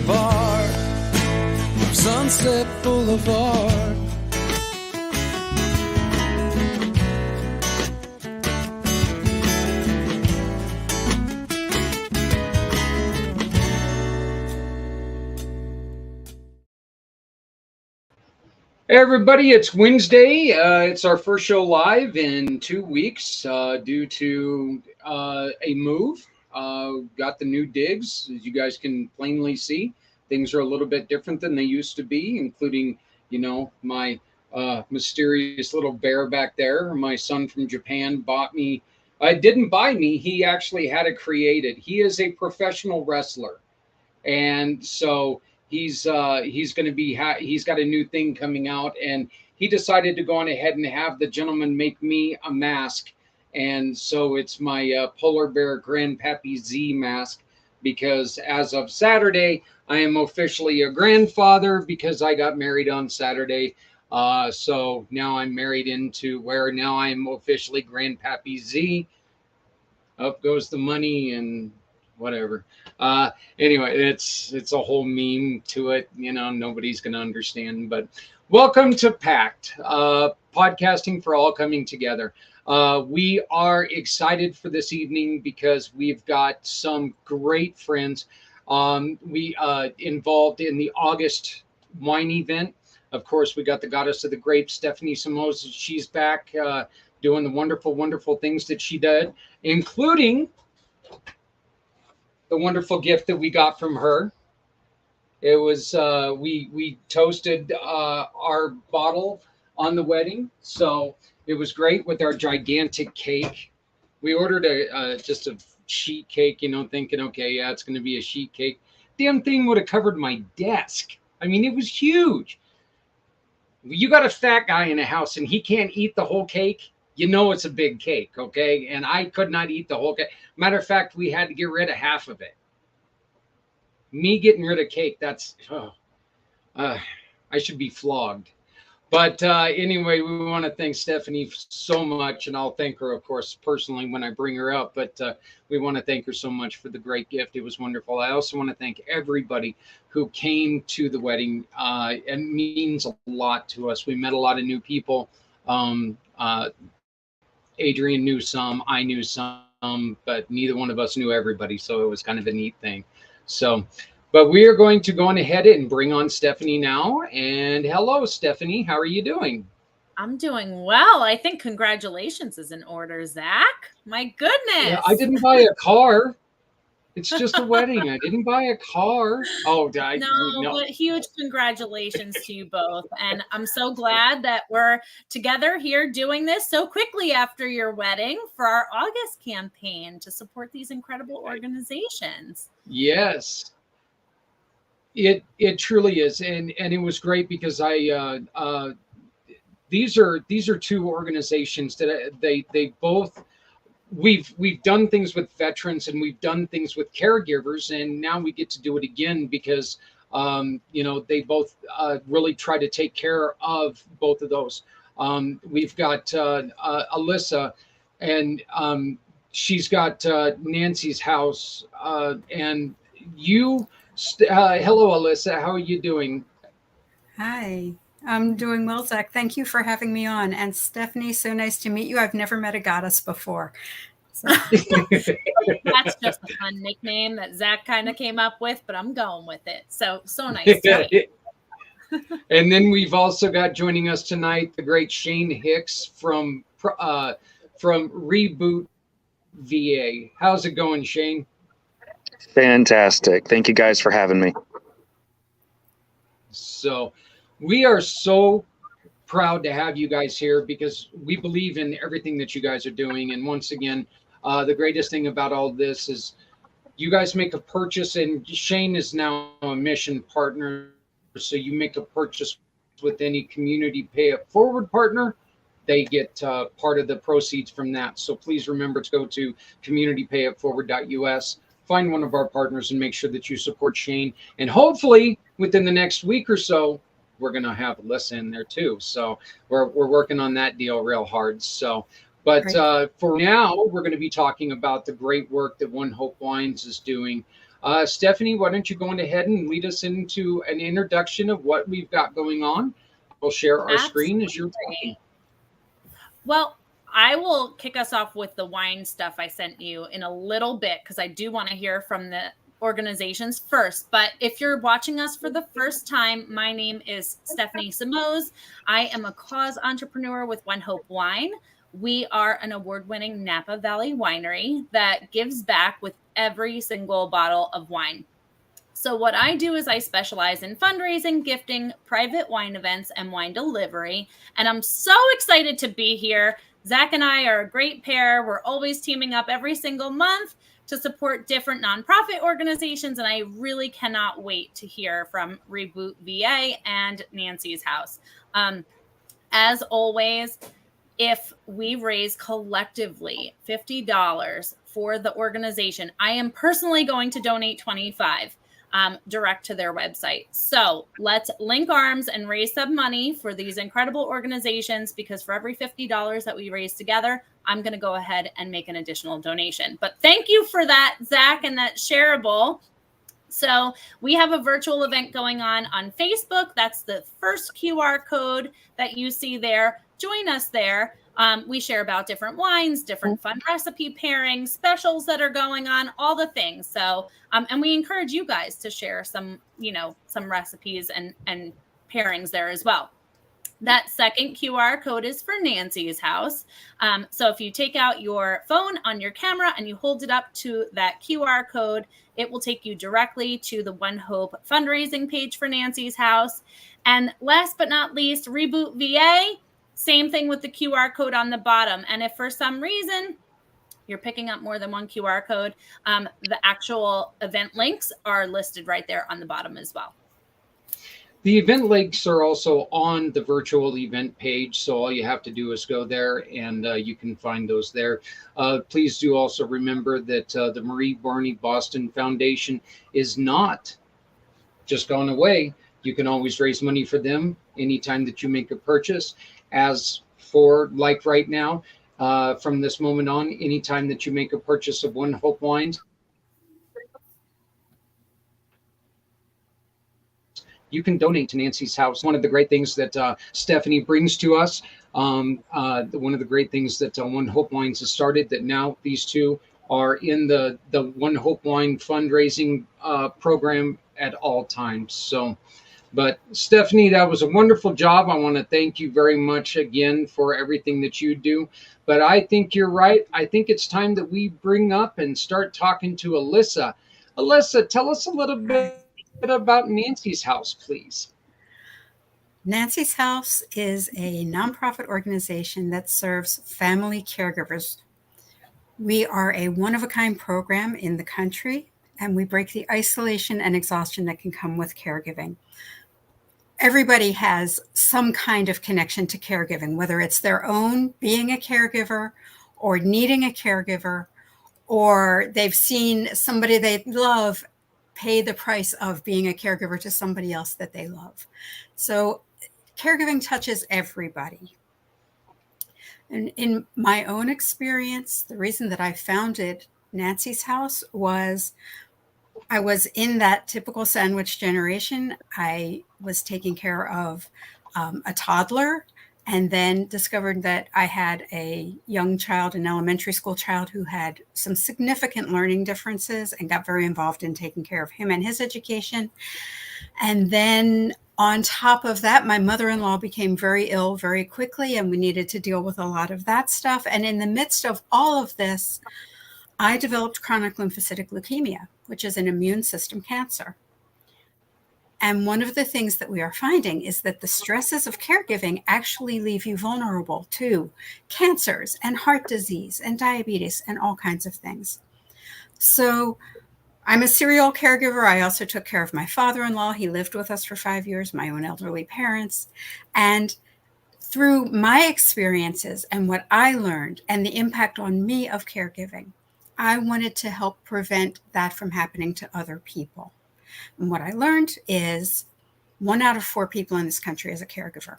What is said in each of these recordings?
Boulevard, Sunset Boulevard. Hey everybody, it's Wednesday. It's our first show live in 2 weeks due to a move. Got the new digs, as you guys can plainly see. Things are a little bit different than they used to be, including, my mysterious little bear back there. My son from Japan bought me. Didn't buy me. He actually had it created. He is a professional wrestler, and so he's going to be he's got a new thing coming out, and he decided to go on ahead and have the gentleman make me a mask. And so it's my polar bear grandpappy Z mask, because as of Saturday I am officially a grandfather because I got married on Saturday. So now I'm married into where now I'm officially grandpappy Z. Up goes the money and whatever. Anyway, it's a whole meme to it. Nobody's going to understand. But welcome to pACT, podcasting for all coming together. We are excited for this evening because we've got some great friends. We involved in the August wine event. Of course, we got the goddess of the grapes, Stephanie Simoes. She's back doing the wonderful, wonderful things that she did, including the wonderful gift that we got from her. It was we toasted our bottle on the wedding, so it was great with our gigantic cake. We ordered just a sheet cake, thinking, okay, yeah, it's going to be a sheet cake. Damn thing would have covered my desk. I mean, it was huge. You got a fat guy in the house and he can't eat the whole cake. It's a big cake, okay? And I could not eat the whole cake. Matter of fact, we had to get rid of half of it. Me getting rid of cake, that's, I should be flogged. But anyway, we want to thank Stephanie so much, and I'll thank her, of course, personally when I bring her up. But we want to thank her so much for the great gift. It was wonderful. I also want to thank everybody who came to the wedding. It means a lot to us. We met a lot of new people. Adrian knew some, I knew some, but neither one of us knew everybody. So it was kind of a neat thing. So, but we are going to go on ahead and bring on Stephanie now. And hello, Stephanie. How are you doing? I'm doing well. I think congratulations is in order, Zach. My goodness. Yeah, I didn't buy a car. It's just a wedding. I didn't buy a car. Oh, no, but huge congratulations to you both. And I'm so glad that we're together here doing this so quickly after your wedding for our August campaign to support these incredible organizations. Yes, it truly is. And it was great because these are two organizations that they both, we've done things with veterans and we've done things with caregivers, and now we get to do it again because they both really try to take care of both of those. We've got Alyssa, and she's got Nancy's house, and you hello Alyssa, how are you doing? Hi, I'm doing well, Zach. Thank you for having me on. And Stephanie, so nice to meet you. I've never met a goddess before. So. That's just a fun nickname that Zach kind of came up with, but I'm going with it. So nice to meet you. And then we've also got joining us tonight the great Shane Hicks from Reboot VA. How's it going, Shane? Fantastic. Thank you guys for having me. So we are so proud to have you guys here because we believe in everything that you guys are doing. And once again, the greatest thing about all this is you guys make a purchase, and Shane is now a mission partner. So you make a purchase with any community pay it forward partner, they get part of the proceeds from that. So please remember to go to communitypayitforward.us, find one of our partners, and make sure that you support Shane. And hopefully within the next week or so, we're going to have Alyssa in there too. So we're working on that deal real hard. So, but for now, we're going to be talking about the great work that One Hope Wines is doing. Stephanie, why don't you go ahead and lead us into an introduction of what we've got going on? We'll share our screen as you're ready. Well, I will kick us off with the wine stuff I sent you in a little bit because I do want to hear from the organizations first. But if you're watching us for the first time, my name is Stephanie Simoes. I am a cause entrepreneur with One Hope Wine. We are an award-winning Napa Valley winery that gives back with every single bottle of wine. So what I do is I specialize in fundraising, gifting, private wine events, and wine delivery. And I'm so excited to be here. Zach and I are a great pair. We're always teaming up every single month to support different nonprofit organizations. And I really cannot wait to hear from Reboot VA and Nancy's House. As always, if we raise collectively $50 for the organization, I am personally going to donate $25 direct to their website. So let's link arms and raise some money for these incredible organizations, because for every $50 that we raise together, I'm going to go ahead and make an additional donation. But thank you for that, Zach, and that shareable. So we have a virtual event going on Facebook. That's the first QR code that you see there. Join us there. We share about different wines, different fun recipe pairings, specials that are going on, all the things. So, and we encourage you guys to share some recipes and pairings there as well. That second QR code is for Nancy's House. So if you take out your phone on your camera and you hold it up to that QR code, it will take you directly to the One Hope fundraising page for Nancy's House. And last but not least, Reboot VA, same thing with the QR code on the bottom. And if for some reason you're picking up more than one QR code, the actual event links are listed right there on the bottom as well. The event links are also on the virtual event page, so all you have to do is go there and you can find those there. Please do also remember that the Marie Barney Boston Foundation is not just gone away. You can always raise money for them anytime that you make a purchase. As for like right now, from this moment on, anytime that you make a purchase of One Hope Wines, you can donate to Nancy's House. One of the great things that Stephanie brings to us, one of the great things that One Hope Wines has started, that now these two are in the One Hope Wine fundraising program at all times. So, but Stephanie, that was a wonderful job. I want to thank you very much again for everything that you do. But I think you're right. I think it's time that we bring up and start talking to Alyssa. Alyssa, tell us a little bit about Nancy's House, please. Nancy's House is a nonprofit organization that serves family caregivers. We are a one-of-a-kind program in the country, and we break the isolation and exhaustion that can come with caregiving. Everybody has some kind of connection to caregiving, whether it's their own being a caregiver or needing a caregiver, or they've seen somebody they love pay the price of being a caregiver to somebody else that they love. So caregiving touches everybody. And in my own experience, the reason that I founded Nancy's House was I was in that typical sandwich generation. I was taking care of a toddler, and then discovered that I had a young child, an elementary school child, who had some significant learning differences, and got very involved in taking care of him and his education. And then on top of that, my mother-in-law became very ill very quickly, and we needed to deal with a lot of that stuff. And in the midst of all of this, I developed chronic lymphocytic leukemia, which is an immune system cancer. And one of the things that we are finding is that the stresses of caregiving actually leave you vulnerable to cancers and heart disease and diabetes and all kinds of things. So I'm a serial caregiver. I also took care of my father-in-law. He lived with us for 5 years, my own elderly parents. And through my experiences and what I learned and the impact on me of caregiving, I wanted to help prevent that from happening to other people. And what I learned is 1 out of 4 people in this country is a caregiver.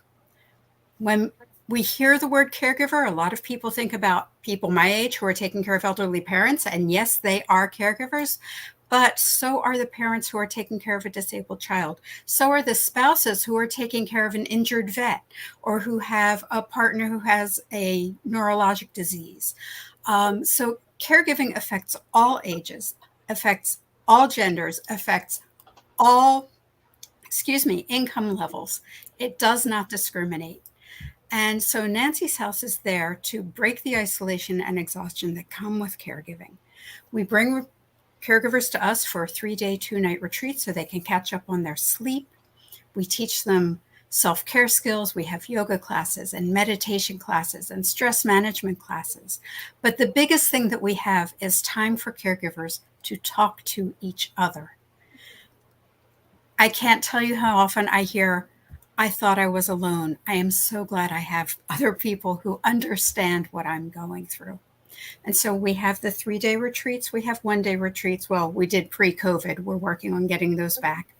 When we hear the word caregiver, a lot of people think about people my age who are taking care of elderly parents. And yes, they are caregivers, but so are the parents who are taking care of a disabled child. So are the spouses who are taking care of an injured vet or who have a partner who has a neurologic disease. So caregiving affects all ages, affects all genders, affects all, income levels. It does not discriminate. And so Nancy's House is there to break the isolation and exhaustion that come with caregiving. We bring caregivers to us for a 3-day, 2-night retreat so they can catch up on their sleep. We teach them self-care skills. We have yoga classes and meditation classes and stress management classes. But the biggest thing that we have is time for caregivers to talk to each other. I can't tell you how often I hear, I thought I was alone. I am so glad I have other people who understand what I'm going through. And so we have the 3-day retreats. We have 1-day retreats. Well, we did pre-COVID. We're working on getting those back.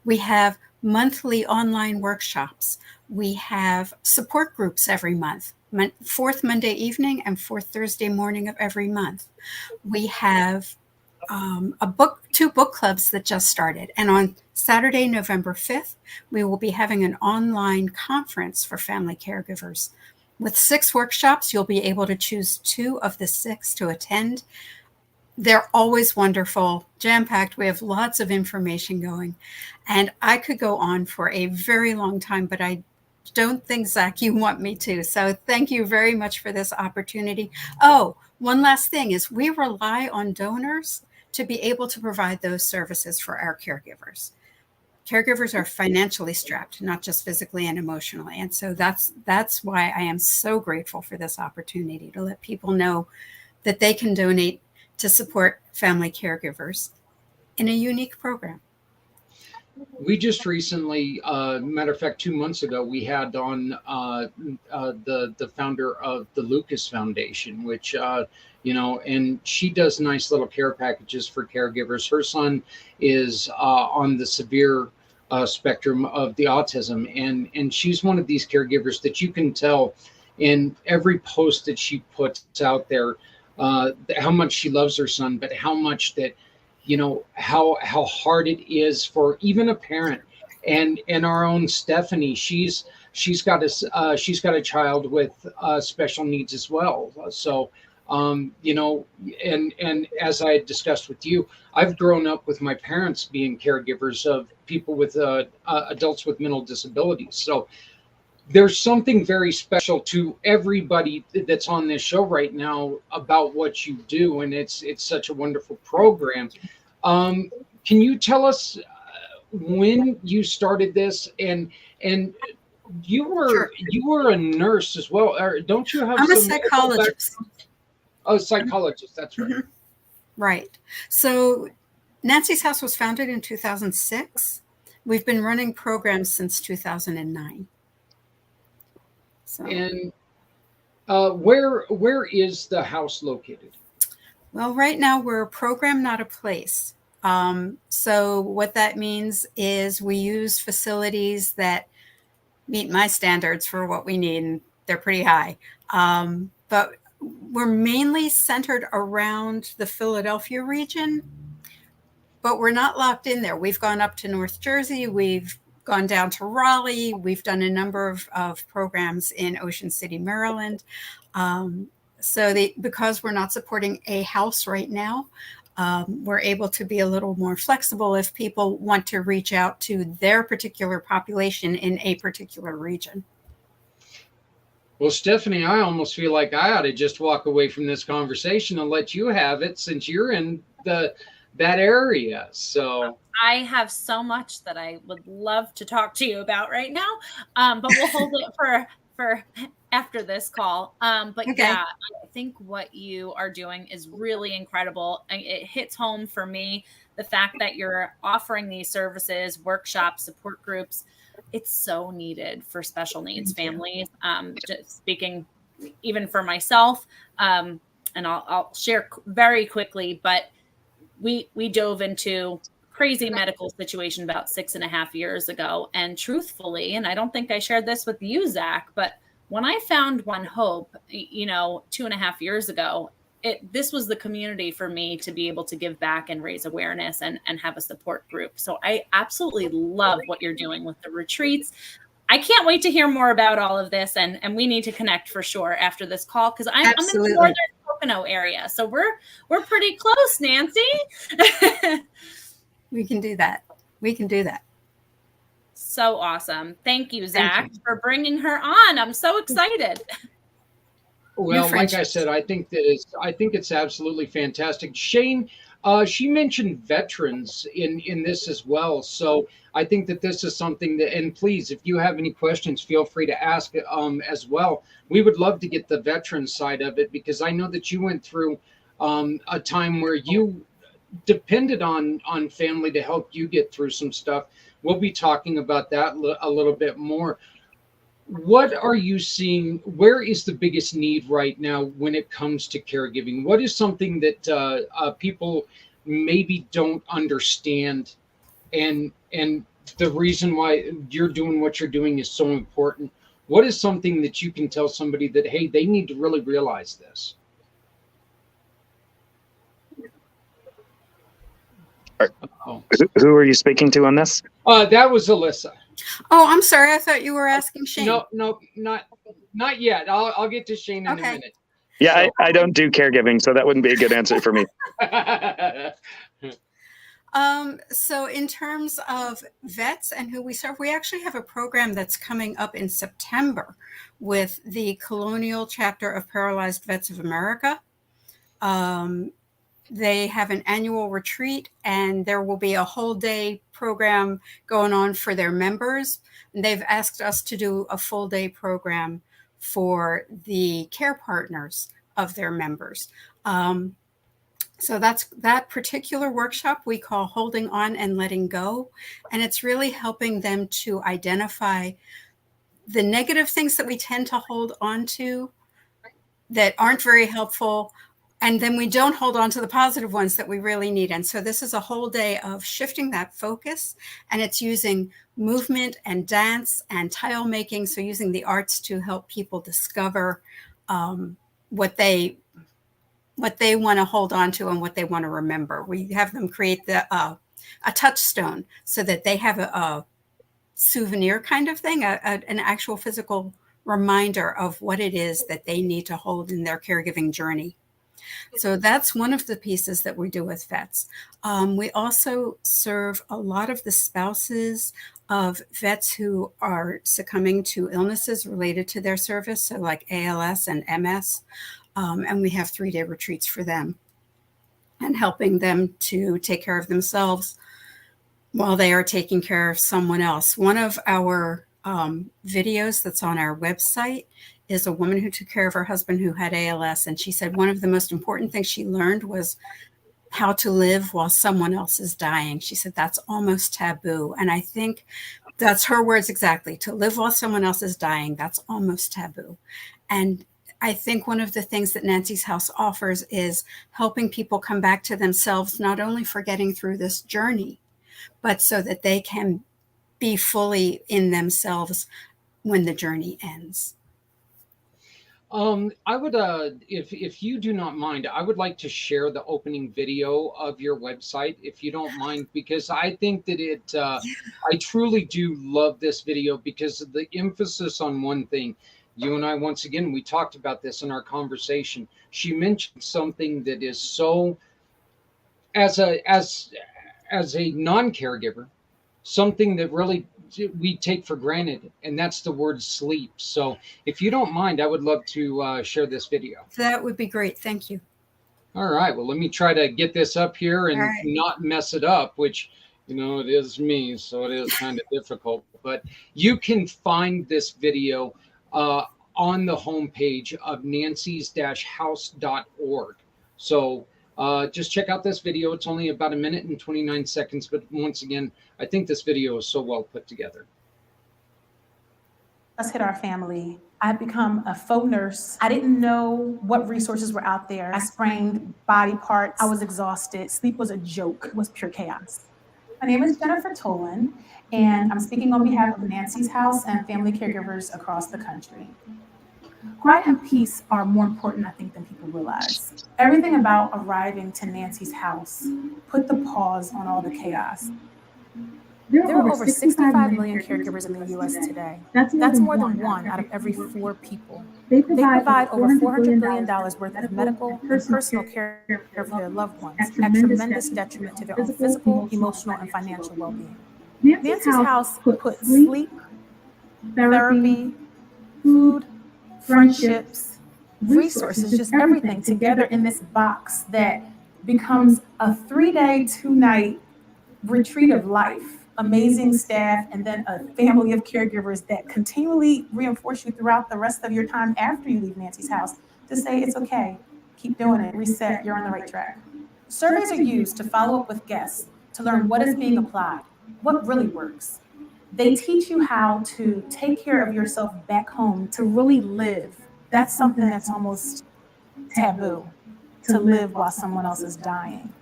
We have monthly online workshops. We have support groups every month, fourth Monday evening and fourth Thursday morning of every month. We have two book clubs that just started. And on Saturday, November 5th, we will be having an online conference for family caregivers. With 6 workshops, you'll be able to choose 2 of the 6 to attend. They're always wonderful, jam-packed. We have lots of information going. And I could go on for a very long time, but I don't think, Zach, you want me to. So thank you very much for this opportunity. Oh, one last thing is we rely on donors to be able to provide those services for our caregivers. Caregivers are financially strapped, not just physically and emotionally. And so that's why I am so grateful for this opportunity to let people know that they can donate to support family caregivers in a unique program. We just recently, matter of fact, 2 months ago, we had on the founder of the Lucas Foundation, which, and she does nice little care packages for caregivers. Her son is on the severe spectrum of the autism, and she's one of these caregivers that you can tell in every post that she puts out there how much she loves her son, but how much that how hard it is for even a parent. And our own Stephanie, she's got a child with special needs as well. So and as I discussed with you, I've grown up with my parents being caregivers of people with adults with mental disabilities. So there's something very special to everybody that's on this show right now about what you do, and it's such a wonderful program. Can you tell us when you started this, and you were a nurse as well, or don't you have? I'm a psychologist. Oh, psychologist. That's right. Mm-hmm. Right. So Nancy's House was founded in 2006. We've been running programs since 2009. So. And where is the house located? Well, right now we're a program, not a place. So what that means is we use facilities that meet my standards for what we need, and they're pretty high. But we're mainly centered around the Philadelphia region, but we're not locked in there. We've gone up to North Jersey. We've gone down to Raleigh. We've done a number of programs in Ocean City, Maryland. Because we're not supporting a house right now, we're able to be a little more flexible if people want to reach out to their particular population in a particular region. Well, Stephanie, I almost feel like I ought to just walk away from this conversation and let you have it since you're in that area. So I have so much that I would love to talk to you about right now, but we'll hold it for after this call. But okay. Yeah, I think what you are doing is really incredible. It hits home for me, the fact that you're offering these services, workshops, support groups. It's so needed for special needs families. Just speaking even for myself, and I'll share very quickly, but we dove into crazy medical situation about 6.5 years ago. And truthfully, and I don't think I shared this with you, Zach, but when I found One Hope, 2.5 years ago, this was the community for me to be able to give back and raise awareness and have a support group. So I absolutely love what you're doing with the retreats. I can't wait to hear more about all of this, and we need to connect for sure after this call, because I'm in the northern Pocono area, so we're pretty close, Nancy. We can do that. We can do that. So awesome. Thank you, Zach, for bringing her on. I'm so excited. Well, like I said, I think it's absolutely fantastic. Shane, she mentioned veterans in this as well. So I think that this is something that, and please, if you have any questions, feel free to ask as well. We would love to get the veteran side of it, because I know that you went through a time where you depended on family to help you get through some stuff. We'll be talking about that a little bit more. What are you seeing? Where is the biggest need right now when it comes to caregiving? What is something that people maybe don't understand, and the reason why you're doing what you're doing is so important? What is something that you can tell somebody that, hey, they need to really realize this? Who are you speaking to on this? That was Alyssa. Oh, I'm sorry. I thought you were asking Shane. No, not yet. I'll get to Shane in a minute. Yeah, so, I don't do caregiving, so that wouldn't be a good answer for me. So in terms of vets and who we serve, we actually have a program that's coming up in September with the Colonial Chapter of Paralyzed Vets of America. They have an annual retreat, and there will be a whole day program going on for their members. And they've asked us to do a full day program for the care partners of their members. So that's that particular workshop we call Holding On and Letting Go. And it's really helping them to identify the negative things that we tend to hold on to that aren't very helpful. And then we don't hold on to the positive ones that we really need. And so this is a whole day of shifting that focus. And it's using movement and dance and tile making. So using the arts to help people discover what they want to hold on to and what they want to remember. We have them create a touchstone so that they have a souvenir kind of thing, an actual physical reminder of what it is that they need to hold in their caregiving journey. So that's one of the pieces that we do with vets. We also serve a lot of the spouses of vets who are succumbing to illnesses related to their service, so like ALS and MS. And we have 3-day retreats for them and helping them to take care of themselves while they are taking care of someone else. One of our videos that's on our website is a woman who took care of her husband who had ALS. And she said one of the most important things she learned was how to live while someone else is dying. She said that's almost taboo. And I think that's her words exactly. To live while someone else is dying, that's almost taboo. And I think one of the things that Nancy's House offers is helping people come back to themselves, not only for getting through this journey, but so that they can be fully in themselves when the journey ends. I would, if you do not mind, I would like to share the opening video of your website, if you don't mind, because I think that I truly do love this video because of the emphasis on one thing. You and I, once again, we talked about this in our conversation. She mentioned something that is so, as a non-caregiver, something that really we take for granted, and that's the word sleep. So if you don't mind, I would love to share this video. That would be great. Thank you. All right. Well, let me try to get this up here and not mess it up, which, it is me. So it is kind of difficult. But you can find this video on the homepage of nancys-house.org. So just check out this video. It's only about 1 minute and 29 seconds. But once again, I think this video is so well put together. Us hit our family. I had become a faux nurse. I didn't know what resources were out there. I sprained body parts. I was exhausted. Sleep was a joke. It was pure chaos. My name is Jennifer Tolan, and I'm speaking on behalf of Nancy's House and family caregivers across the country. Quiet and peace are more important, I think, than people realize. Everything about arriving to Nancy's house put the pause on all the chaos. There are over 65 million caregivers in the US today. That's more than one out of every 4 people. They provide over $400 billion worth of medical and personal care for their loved ones at tremendous detriment to their own physical, emotional, and financial well-being. Nancy's house puts sleep, therapy, food, friendships, resources, just everything together in this box that becomes a 3-day, 2-night retreat of life. Amazing staff, and then a family of caregivers that continually reinforce you throughout the rest of your time after you leave Nancy's house to say it's okay, keep doing it, reset, you're on the right track. Surveys are used to follow up with guests to learn what is being applied, what really works. They teach you how to take care of yourself back home, to really live. That's something that's almost taboo, to live while someone else is dying.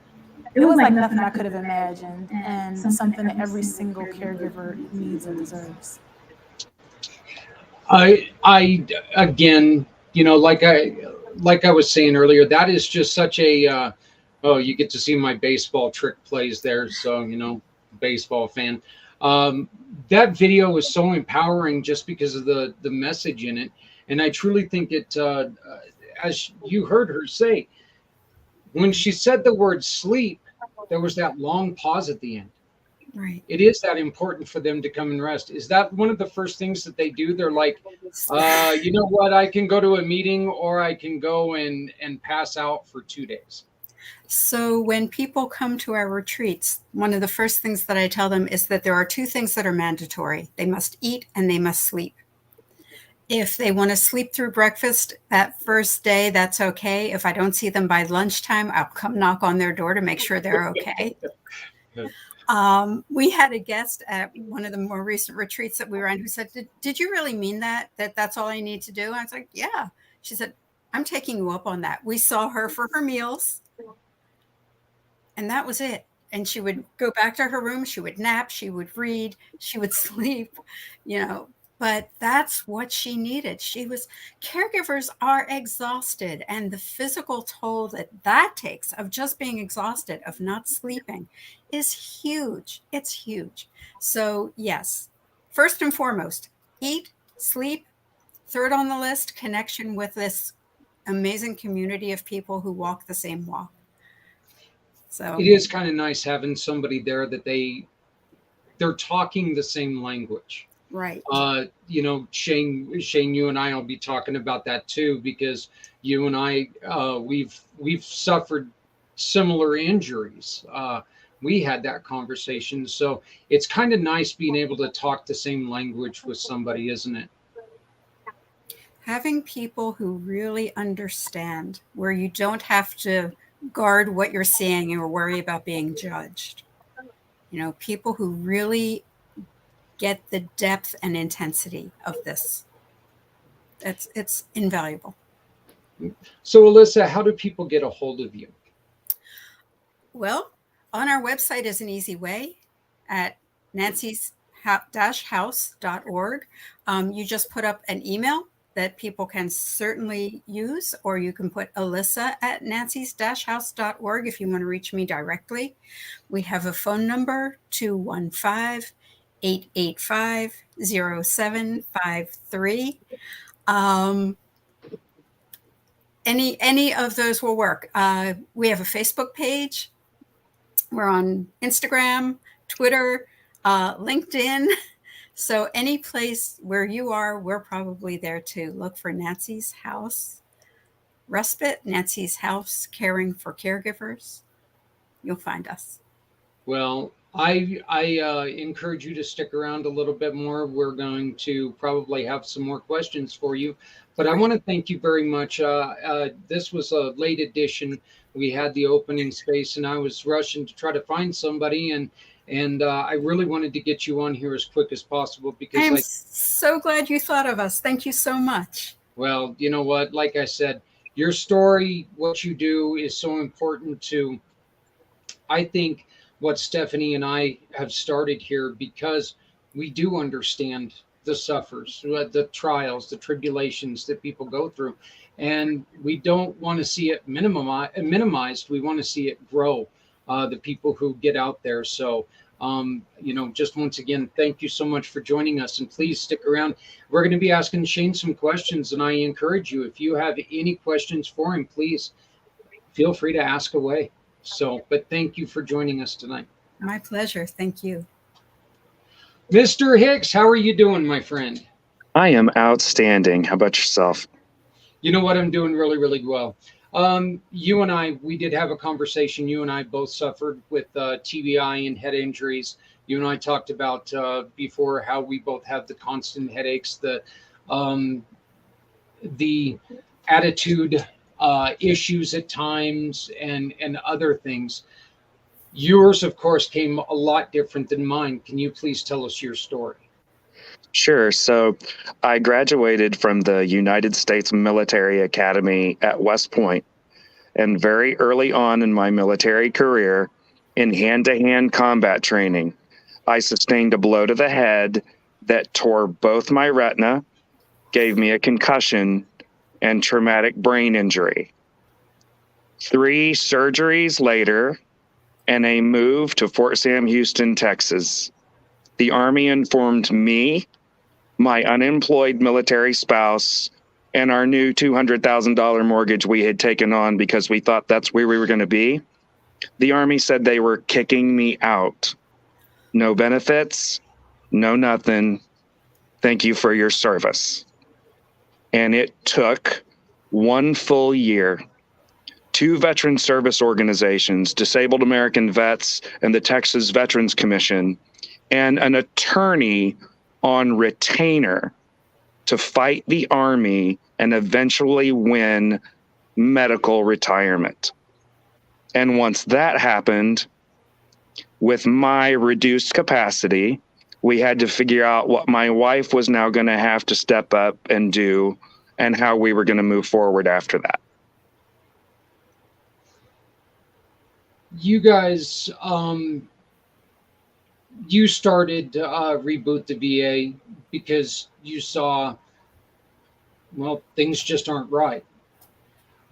It was like nothing I could have imagined, and something that every single caregiver needs and deserves. I again, like I was saying earlier, that is just such a you get to see my baseball trick plays there, so baseball fan. That video was so empowering just because of the message in it, and I truly think it, as you heard her say, when she said the word sleep, there was that long pause at the end. Right. It is that important for them to come and rest. Is that one of the first things that they do? They're like, you know what? I can go to a meeting, or I can go and pass out for 2 days. So when people come to our retreats, one of the first things that I tell them is that there are 2 things that are mandatory. They must eat and they must sleep. If they want to sleep through breakfast that first day, that's okay. If I don't see them by lunchtime, I'll come knock on their door to make sure they're okay. We had a guest at one of the more recent retreats that we were on who said, did you really mean that's all I need to do? I was like, yeah. She said, I'm taking you up on that. We saw her for her meals, and that was it. And she would go back to her room. She would nap. She would read. She would sleep, But that's what she needed. Caregivers are exhausted, and the physical toll that takes of just being exhausted, of not sleeping, is huge. It's huge. So yes, first and foremost, eat, sleep. Third on the list, connection with this amazing community of people who walk the same walk. So it is kind of nice having somebody there that they're talking the same language. Right. Shane, you and I will be talking about that too, because you and I, we've suffered similar injuries. We had that conversation. So it's kind of nice being able to talk the same language with somebody, isn't it? Having people who really understand, where you don't have to guard what you're seeing or worry about being judged. People who really get the depth and intensity of this. It's invaluable. So Alyssa, how do people get a hold of you? Well, on our website is an easy way at nancys-house.org. You just put up an email that people can certainly use, or you can put Alyssa at nancys-house.org if you want to reach me directly. We have a phone number, 215-885-0753. Any of those will work. We have a Facebook page. We're on Instagram, Twitter, LinkedIn. So any place where you are, we're probably there too. Look for Nancy's House Respite, Nancy's House Caring for Caregivers. You'll find us. Well, I encourage you to stick around a little bit more. We're going to probably have some more questions for you, but I want to thank you very much. This was a late edition. We had the opening space, and I was rushing to try to find somebody, and I really wanted to get you on here as quick as possible because I'm so glad you thought of us. Thank you so much. Well, you know what? Like I said, your story, what you do, is so important to, I think, what Stephanie and I have started here, because we do understand the suffers, the trials, the tribulations that people go through. And we don't want to see it minimized. We want to see it grow, the people who get out there. So, just once again, thank you so much for joining us. And please stick around. We're going to be asking Shane some questions. And I encourage you, if you have any questions for him, please feel free to ask away. So, but thank you for joining us tonight. My pleasure. Thank you. Mr. Hicks, how are you doing, my friend? I am outstanding. How about yourself? You know what? I'm doing really, really well. You and I, we did have a conversation. You and I both suffered with TBI and head injuries. You and I talked about before how we both have the constant headaches, the attitude issues at times, and other things. Yours, of course, came a lot different than mine. Can you please tell us your story? Sure. So I graduated from the United States Military Academy at West Point. And very early on in my military career, in hand-to-hand combat training, I sustained a blow to the head that tore both my retina, gave me a concussion, and traumatic brain injury. 3 surgeries later, and a move to Fort Sam Houston, Texas. The Army informed me, my unemployed military spouse, and our new $200,000 mortgage we had taken on because we thought that's where we were going to be. The Army said they were kicking me out. No benefits, no nothing. Thank you for your service. And it took 1 full year. 2 veteran service organizations, Disabled American Vets and the Texas Veterans Commission, and an attorney on retainer to fight the Army and eventually win medical retirement. And once that happened, with my reduced capacity, we had to figure out what my wife was now going to have to step up and do and how we were going to move forward after that. You guys, you started Reboot the VA because you saw, well, things just aren't right.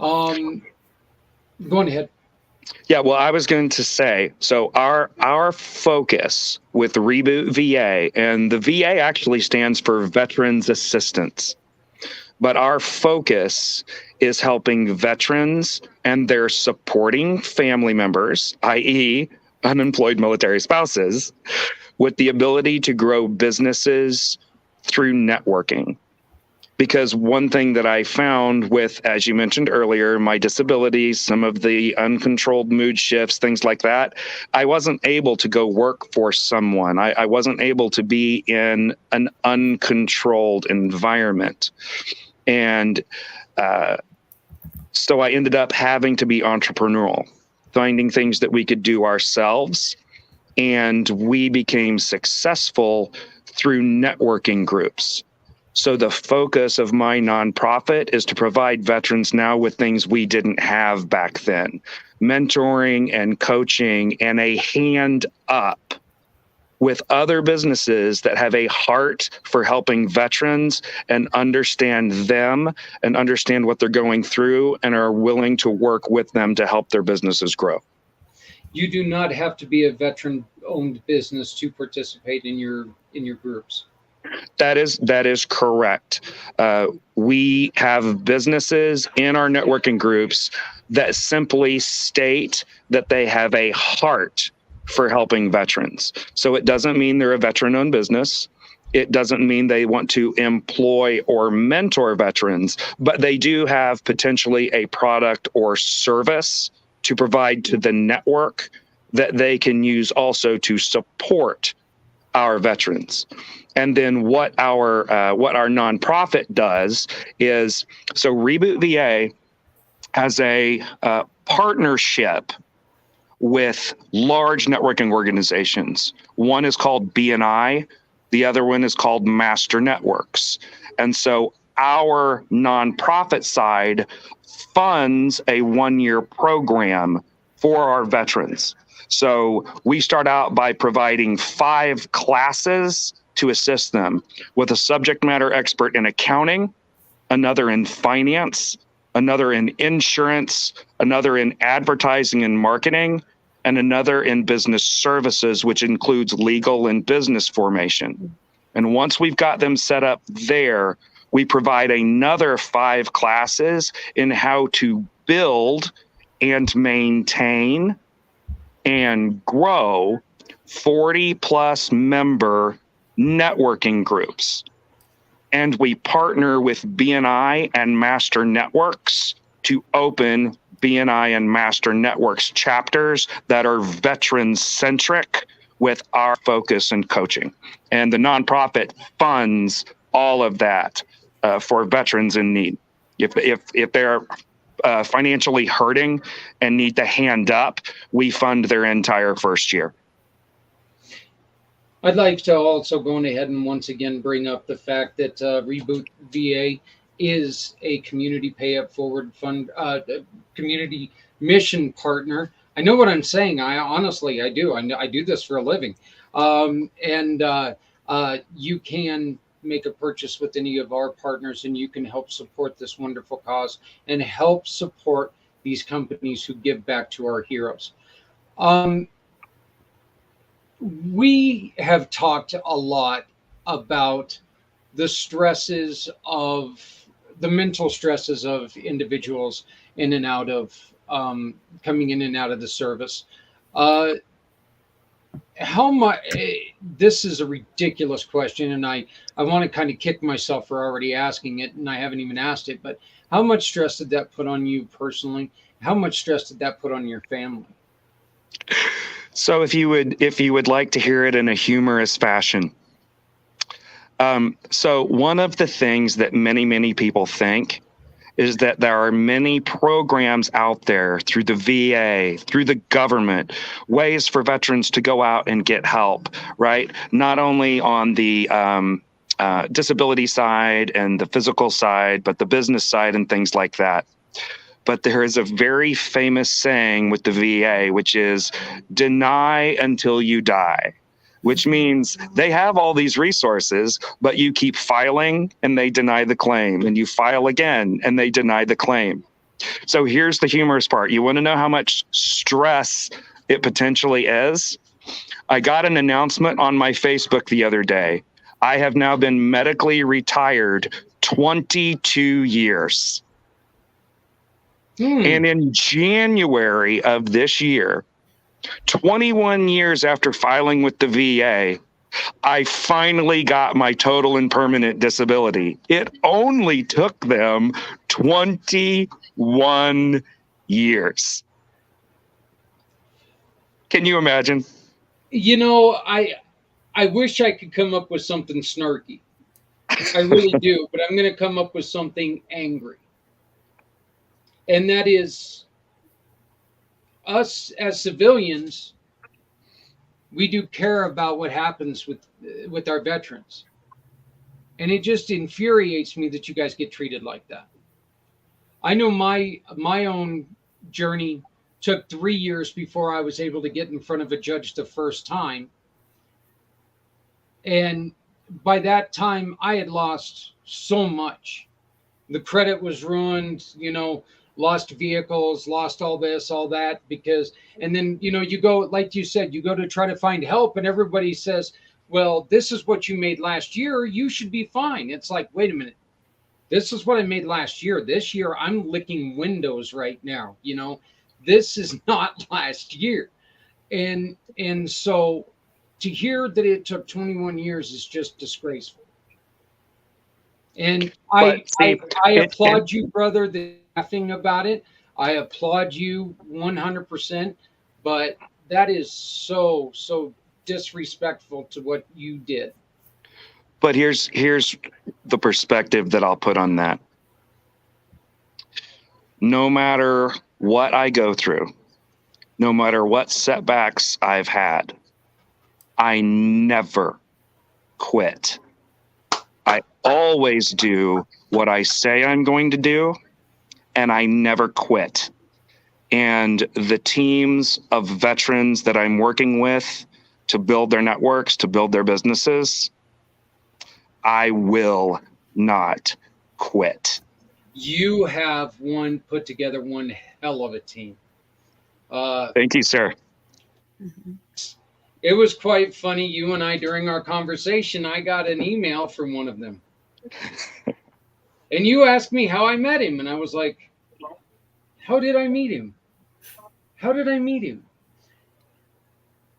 Go on ahead. Yeah, well, I was going to say, so our focus with Reboot VA, and the VA actually stands for Veterans Assistance, but our focus is helping veterans and their supporting family members, i.e., unemployed military spouses, with the ability to grow businesses through networking. Because one thing that I found with, as you mentioned earlier, my disabilities, some of the uncontrolled mood shifts, things like that, I wasn't able to go work for someone. I wasn't able to be in an uncontrolled environment. And so I ended up having to be entrepreneurial, finding things that we could do ourselves. And we became successful through networking groups. So the focus of my nonprofit is to provide veterans now with things we didn't have back then. Mentoring and coaching and a hand up with other businesses that have a heart for helping veterans and understand them and understand what they're going through and are willing to work with them to help their businesses grow. You do not have to be a veteran-owned business to participate in your groups. That is correct. We have businesses in our networking groups that simply state that they have a heart for helping veterans. So it doesn't mean they're a veteran-owned business. It doesn't mean they want to employ or mentor veterans, but they do have potentially a product or service to provide to the network that they can use also to support our veterans. And then what our nonprofit does is, so Reboot VA has a partnership with large networking organizations. One is called BNI, the other one is called Master Networks. And so our nonprofit side funds a 1-year program for our veterans. So we start out by providing 5 classes to assist them with a subject matter expert in accounting, another in finance, another in insurance, another in advertising and marketing, and another in business services, which includes legal and business formation. And once we've got them set up there, we provide another 5 classes in how to build and maintain and grow 40 plus member networking groups. And we partner with BNI and Master Networks to open BNI and Master Networks chapters that are veteran-centric with our focus and coaching. And the nonprofit funds all of that for veterans in need. If they're financially hurting and need to hand up, we fund their entire first year. I'd like to also go ahead and once again bring up the fact that Reboot VA is a community pay up forward fund, community mission partner. I know what I'm saying. I honestly do. I do this for a living. You can make a purchase with any of our partners, and you can help support this wonderful cause and help support these companies who give back to our heroes. We have talked a lot about the stresses of the mental stresses of individuals in and out of coming in and out of the service. How much? This is a ridiculous question, and I want to kind of kick myself for already asking it, and I haven't even asked it. But how much stress did that put on you personally? How much stress did that put on your family? So if you would like to hear it in a humorous fashion. So one of the things that many people think is that there are many programs out there through the VA, through the government, ways for veterans to go out and get help, right? Not only on the disability side and the physical side, but the business side and things like that. But there is a very famous saying with the VA, which is deny until you die, which means they have all these resources, but you keep filing and they deny the claim, and you file again and they deny the claim. So here's the humorous part. You want to know how much stress it potentially is? I got an announcement on my Facebook the other day. I have now been medically retired 22 years. And in January of this year, 21 years after filing with the VA, I finally got my total and permanent disability. It only took them 21 years. Can you imagine? You know, I wish I could come up with something snarky. I really do, but I'm going to come up with something angry. And that is, us as civilians, we do care about what happens with our veterans. And it just infuriates me that you guys get treated like that. I know my own journey took 3 years before I was able to get in front of a judge the first time. And by that time, I had lost so much. The credit was ruined, lost vehicles, lost all this, all that, because, and then, you go, like you said, you go to try to find help and everybody says, well, this is what you made last year. You should be fine. It's like, wait a minute. This is what I made last year. This year I'm licking windows right now. This is not last year. And so to hear that it took 21 years is just disgraceful. And I applaud you, brother, that laughing about it. I applaud you 100%, but that is so disrespectful to what you did. But here's the perspective that I'll put on that. No matter what I go through, no matter what setbacks I've had, I never quit. I always do what I say I'm going to do, and I never quit. And the teams of veterans that I'm working with to build their networks, to build their businesses, I will not quit. You have put together one hell of a team. Thank you, sir. Mhm. It was quite funny. You and I, during our conversation, I got an email from one of them. And you asked me how I met him. And I was like, how did I meet him? How did I meet him?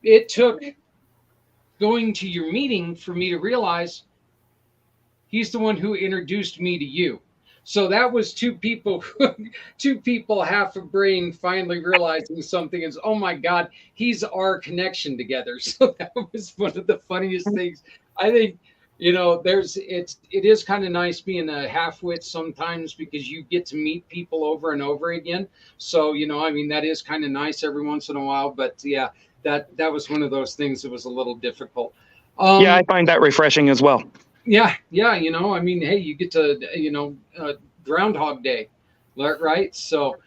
It took going to your meeting for me to realize he's the one who introduced me to you. So that was two people, half a brain finally realizing something is, oh my God, he's our connection together. So that was one of the funniest things. I think, it is kind of nice being a half-wit sometimes because you get to meet people over and over again. So, that is kind of nice every once in a while. But yeah, that was one of those things that was a little difficult. Yeah, I find that refreshing as well. Yeah. Hey, you get to, Groundhog Day, right? So,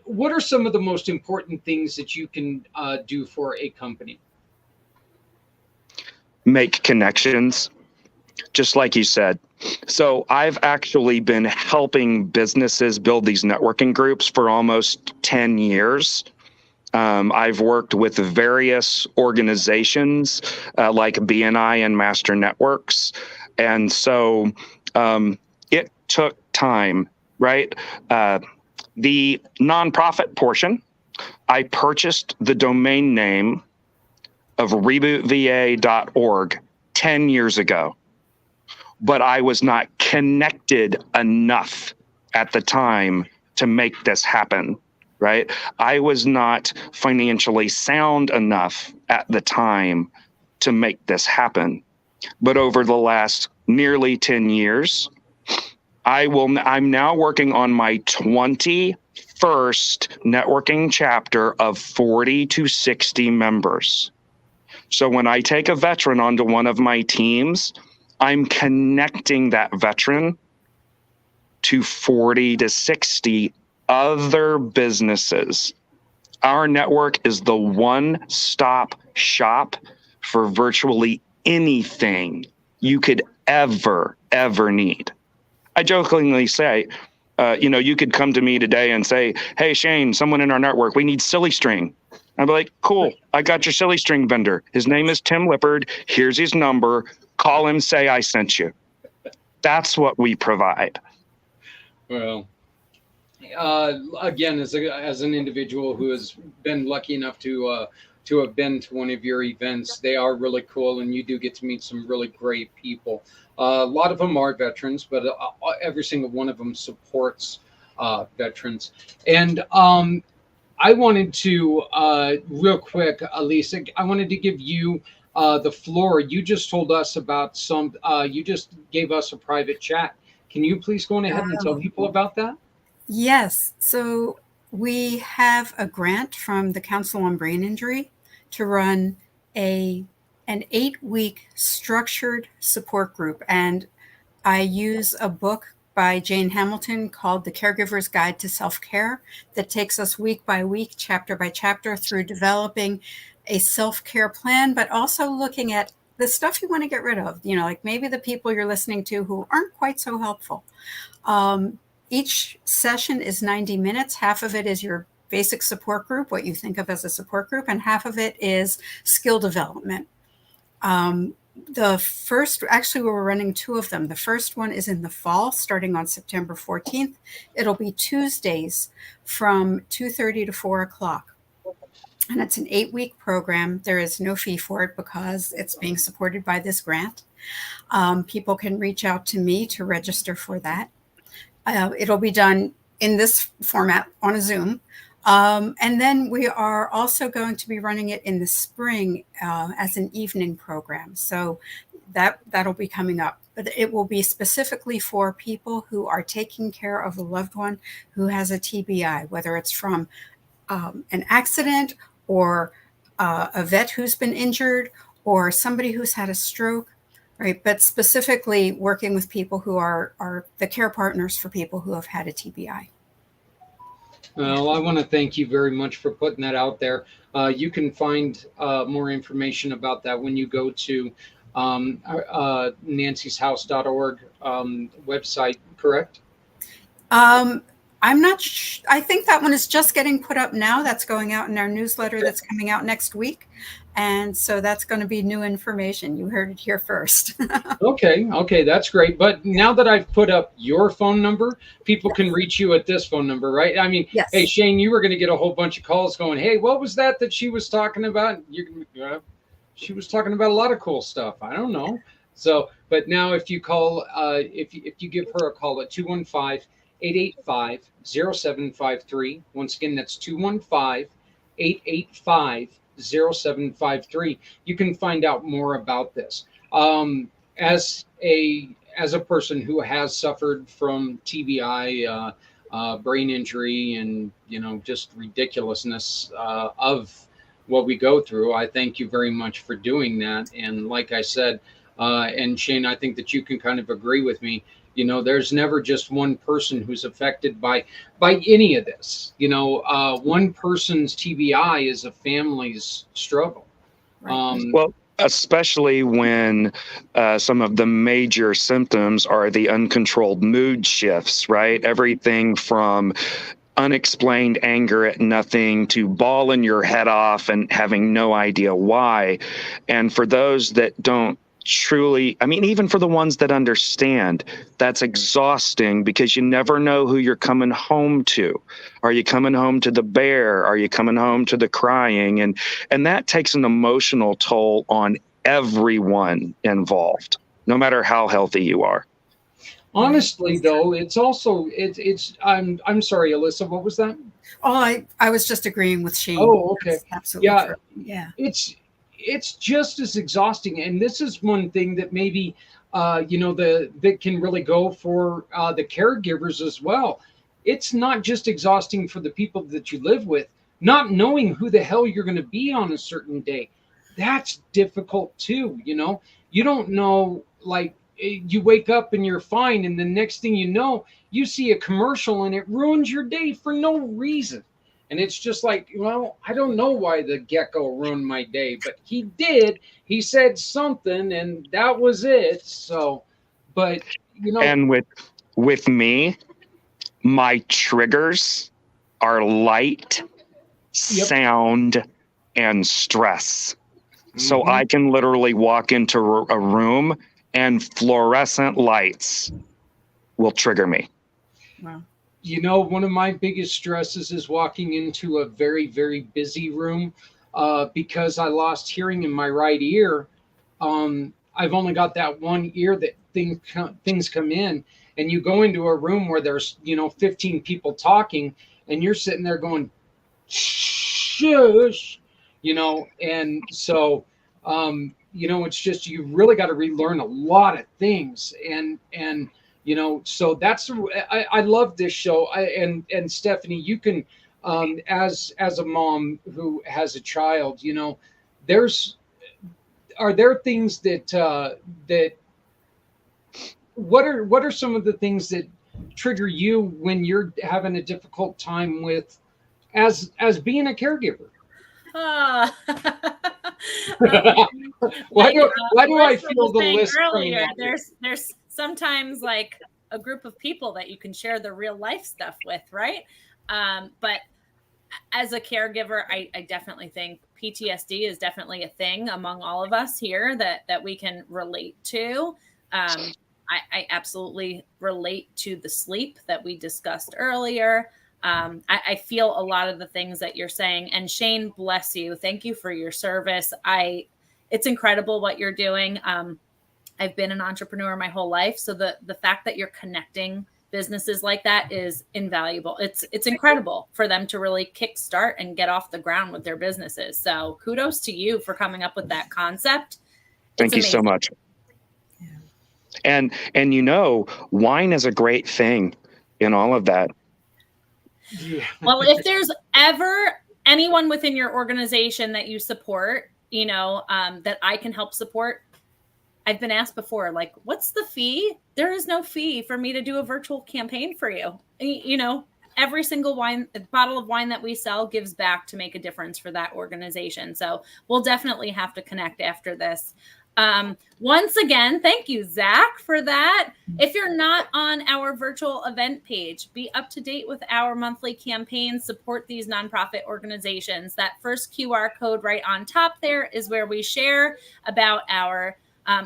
what are some of the most important things that you can do for a company? Make connections, just like you said. So I've actually been helping businesses build these networking groups for almost 10 years. I've worked with various organizations like BNI and Master Networks. And so it took time, right? The nonprofit portion, I purchased the domain name of rebootva.org 10 years ago, but I was not connected enough at the time to make this happen. Right? I was not financially sound enough at the time to make this happen. But over the last nearly 10 years, I'm now working on my 21st networking chapter of 40 to 60 members. So when I take a veteran onto one of my teams, I'm connecting that veteran to 40 to 60 other businesses. Our network is the one-stop shop for virtually anything you could ever need. I jokingly say, you could come to me today and say, hey, Shane, someone in our network, we need silly string. I'd be like, cool, I got your silly string vendor. His name is Tim Lippard. Here's his number. Call him, say I sent you. That's what we provide. Well, again, as an individual who has been lucky enough to have been to one of your events, they are really cool, and you do get to meet some really great people. A lot of them are veterans, but every single one of them supports veterans. And I wanted to, real quick, Lisa, I wanted to give you the floor. You just told us about you just gave us a private chat. Can you please go on ahead and tell people about that? Yes. So we have a grant from the Council on Brain Injury to run an 8-week structured support group. And I use a book by Jane Hamilton called The Caregiver's Guide to Self-Care that takes us week by week, chapter by chapter through developing a self-care plan, but also looking at the stuff you want to get rid of, like maybe the people you're listening to who aren't quite so helpful. Each session is 90 minutes. Half of it is your basic support group, what you think of as a support group, and half of it is skill development. We're running 2 of them. The first one is in the fall, starting on September 14th. It'll be Tuesdays from 2:30 to 4 o'clock. And it's an 8-week program. There is no fee for it because it's being supported by this grant. People can reach out to me to register for that. It'll be done in this format on a Zoom. And then we are also going to be running it in the spring as an evening program. So that'll be coming up. But it will be specifically for people who are taking care of a loved one who has a TBI, whether it's from an accident or a vet who's been injured or somebody who's had a stroke. Right, but specifically working with people who are the care partners for people who have had a TBI. Well, I want to thank you very much for putting that out there. You can find more information about that when you go to nancyshouse.org website, correct? I'm not I think that one is just getting put up now. That's going out in our newsletter that's coming out next week. And so that's going to be new information. You heard it here first. Okay, that's great. But now that I've put up your phone number, people can reach you at this phone number, right? I mean, Yes. Hey, Shane, you were going to get a whole bunch of calls going, hey, what was that she was talking about? She was talking about a lot of cool stuff. I don't know. So, but now if you call, if you give her a call at 215-885-0753. Once again, that's 215-885-0753. You can find out more about this. As a person who has suffered from TBI, brain injury, and just ridiculousness of what we go through, I thank you very much for doing that. And like I said, and Shane, I think that you can kind of agree with me. There's never just one person who's affected by any of this. One person's TBI is a family's struggle. Right. Well, especially when some of the major symptoms are the uncontrolled mood shifts, right? Everything from unexplained anger at nothing to bawling your head off and having no idea why. And for those that don't truly, I mean, even for the ones that understand, that's exhausting because you never know who you're coming home to. Are you coming home to the bear? Are you coming home to the crying? And that takes an emotional toll on everyone involved, no matter how healthy you are. Honestly, though, it's also it's. I'm sorry, Alyssa. What was that? Oh, I was just agreeing with Shane. Oh, okay. That's absolutely Yeah. true. Yeah. It's just as exhausting, and this is one thing that maybe that can really go for the caregivers as well. It's not just exhausting for the people that you live with, not knowing who the hell you're going to be on a certain day. That's difficult too. You don't know, like, you wake up and you're fine, and the next thing you know, you see a commercial and it ruins your day for no reason. And it's just like, well, I don't know why the gecko ruined my day, but he did. He said something, and that was it. So, but And with me, my triggers are light, sound, and stress. So I can literally walk into a room and fluorescent lights will trigger me. Wow. One of my biggest stresses is walking into a very, very busy room because I lost hearing in my right ear. I've only got that one ear that things come in, and you go into a room where there's 15 people talking, and you're sitting there going, shush, and so it's just, you really got to relearn a lot of things, and so that's, I love this show. And Stephanie, you can, as a mom who has a child, are there things that what are some of the things that trigger you when you're having a difficult time with as being a caregiver? Why do I feel the list earlier? There's sometimes like a group of people that you can share the real life stuff with, right? But as a caregiver, I definitely think PTSD is definitely a thing among all of us here that we can relate to. I absolutely relate to the sleep that we discussed earlier. I feel a lot of the things that you're saying. And Shane, bless you. Thank you for your service. It's incredible what you're doing. I've been an entrepreneur my whole life. So the fact that you're connecting businesses like that is invaluable. It's incredible for them to really kickstart and get off the ground with their businesses. So kudos to you for coming up with that concept. Thank you so much. And wine is a great thing in all of that. Yeah. Well, if there's ever anyone within your organization that you support, that I can help support, I've been asked before, like, what's the fee? There is no fee for me to do a virtual campaign for you. Every single bottle of wine that we sell gives back to make a difference for that organization. So we'll definitely have to connect after this. Once again, thank you, Zach, for that. If you're not on our virtual event page, be up to date with our monthly campaigns, support these nonprofit organizations. That first QR code right on top there is where we share about our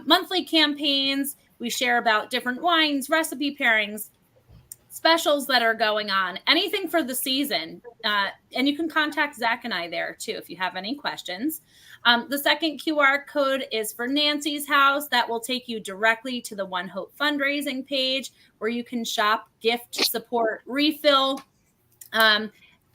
monthly campaigns. We share about different wines, recipe pairings, specials that are going on, anything for the season. And you can contact Zach and I there too if you have any questions. The second QR code is for Nancy's House. That will take you directly to the One Hope fundraising page where you can shop, gift, support, refill.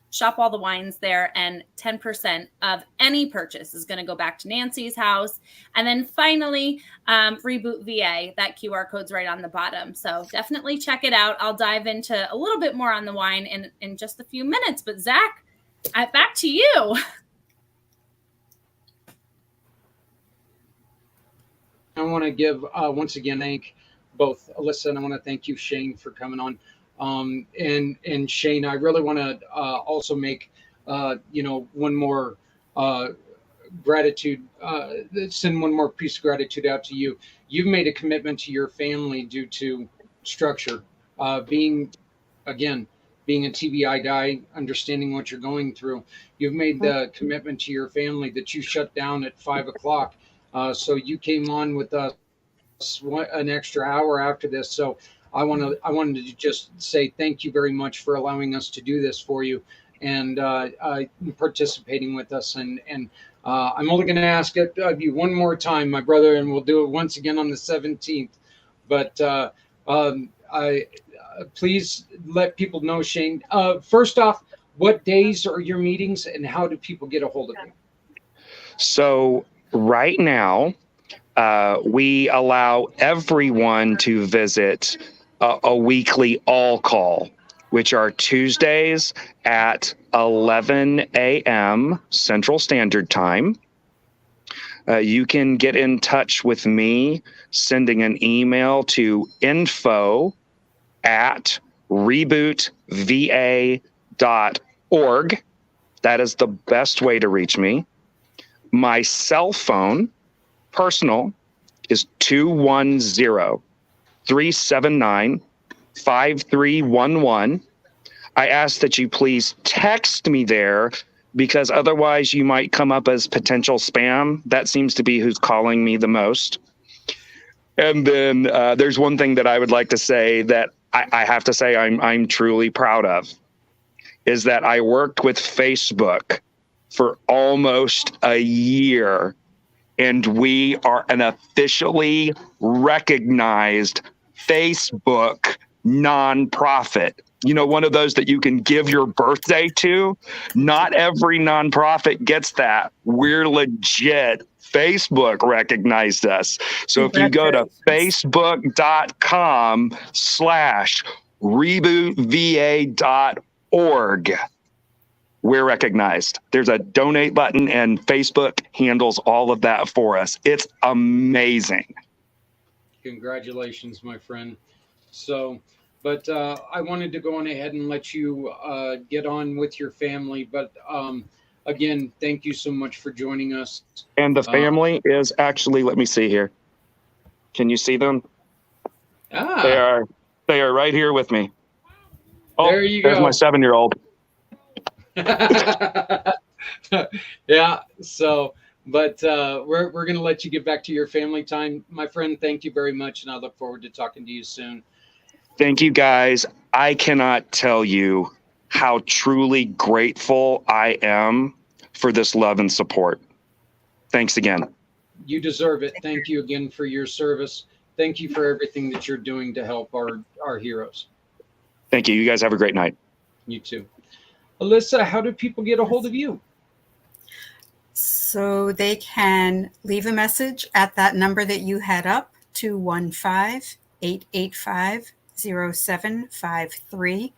Shop all the wines there, and 10% of any purchase is going to go back to Nancy's House. And then finally, Reboot VA, that QR code's right on the bottom. So definitely check it out. I'll dive into a little bit more on the wine in just a few minutes. But Zach, back to you. I want to give, once again, thank both Alyssa and I want to thank you, Shane, for coming on. And Shane, I really want to also make, one more gratitude, send one more piece of gratitude out to you. You've made a commitment to your family due to structure, being a TBI guy, understanding what you're going through. You've made the commitment to your family that you shut down at 5 o'clock. So you came on with us an extra hour after this. So I wanted to just say thank you very much for allowing us to do this for you and participating with us. And I'm only going to ask it of you one more time, my brother, and we'll do it once again on the 17th. But please let people know, Shane. First off, what days are your meetings and how do people get a hold of you? So right now, we allow everyone to visit a weekly all call, which are Tuesdays at 11 a.m. Central Standard Time. You can get in touch with me sending an email to info@rebootva.org. That is the best way to reach me. My cell phone, personal, is 210-379-5311. I ask that you please text me there because otherwise you might come up as potential spam. That seems to be who's calling me the most. And then there's one thing that I would like to say that I have to say I'm truly proud of, is that I worked with Facebook for almost a year, and we are an officially recognized Facebook nonprofit. You know, one of those that you can give your birthday to. Not every nonprofit gets that. We're legit. Facebook recognized us. So if you go to facebook.com/rebootva.org, we're recognized. There's a donate button and Facebook handles all of that for us. It's amazing. Congratulations, my friend. So, but I wanted to go on ahead and let you get on with your family. But again, thank you so much for joining us. And the family is actually, let me see here. Can you see them? They are right here with me. Oh, there you there's go. My 7-year-old. Yeah. So, but we're going to let you get back to your family time. My friend, thank you very much. And I look forward to talking to you soon. Thank you, guys. I cannot tell you how truly grateful I am for this love and support. Thanks again. You deserve it. Thank you again for your service. Thank you for everything that you're doing to help our heroes. Thank you. You guys have a great night. You too. Alyssa, how do people get a hold of you? So they can leave a message at that number that you had up, 215-885-0753.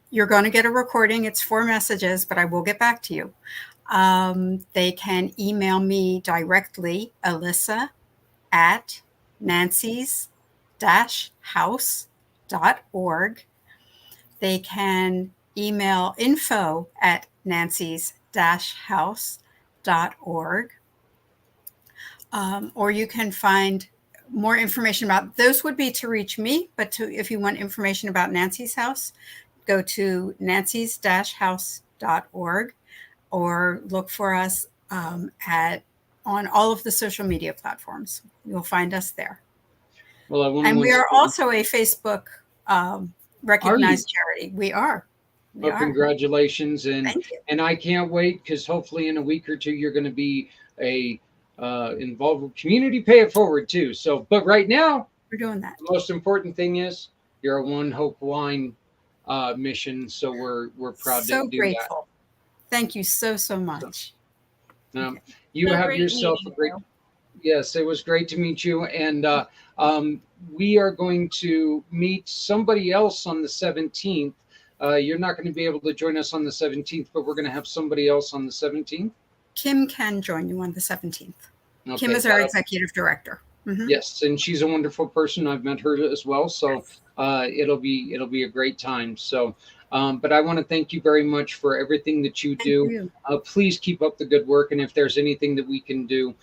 You're going to get a recording. It's 4 messages, but I will get back to you. They can email me directly, alyssa@nancys-house.org. They can email info@nancys-house.org. or you can find more information about those would be to reach me. But if you want information about Nancy's House, go to nancys-house.org or look for us on all of the social media platforms. You'll find us there. Well, we are also a Facebook recognized charity. We are. Congratulations, and I can't wait, because hopefully in a week or two you're going to be involved with community Pay It Forward too. So, but right now we're doing that. The most important thing is you're a One Hope Wine mission, so we're proud to do grateful. Thank you so much. So, you have yourself a great. Yes, it was great to meet you, and we are going to meet somebody else on the 17th. You're not going to be able to join us on the 17th, but we're going to have somebody else on the 17th. Kim can join you on the 17th. Okay, Kim is our executive director. Mm-hmm. Yes, and she's a wonderful person. I've met her as well, so it'll be a great time. So, but I want to thank you very much for everything that you do. Please keep up the good work, and if there's anything that we can do,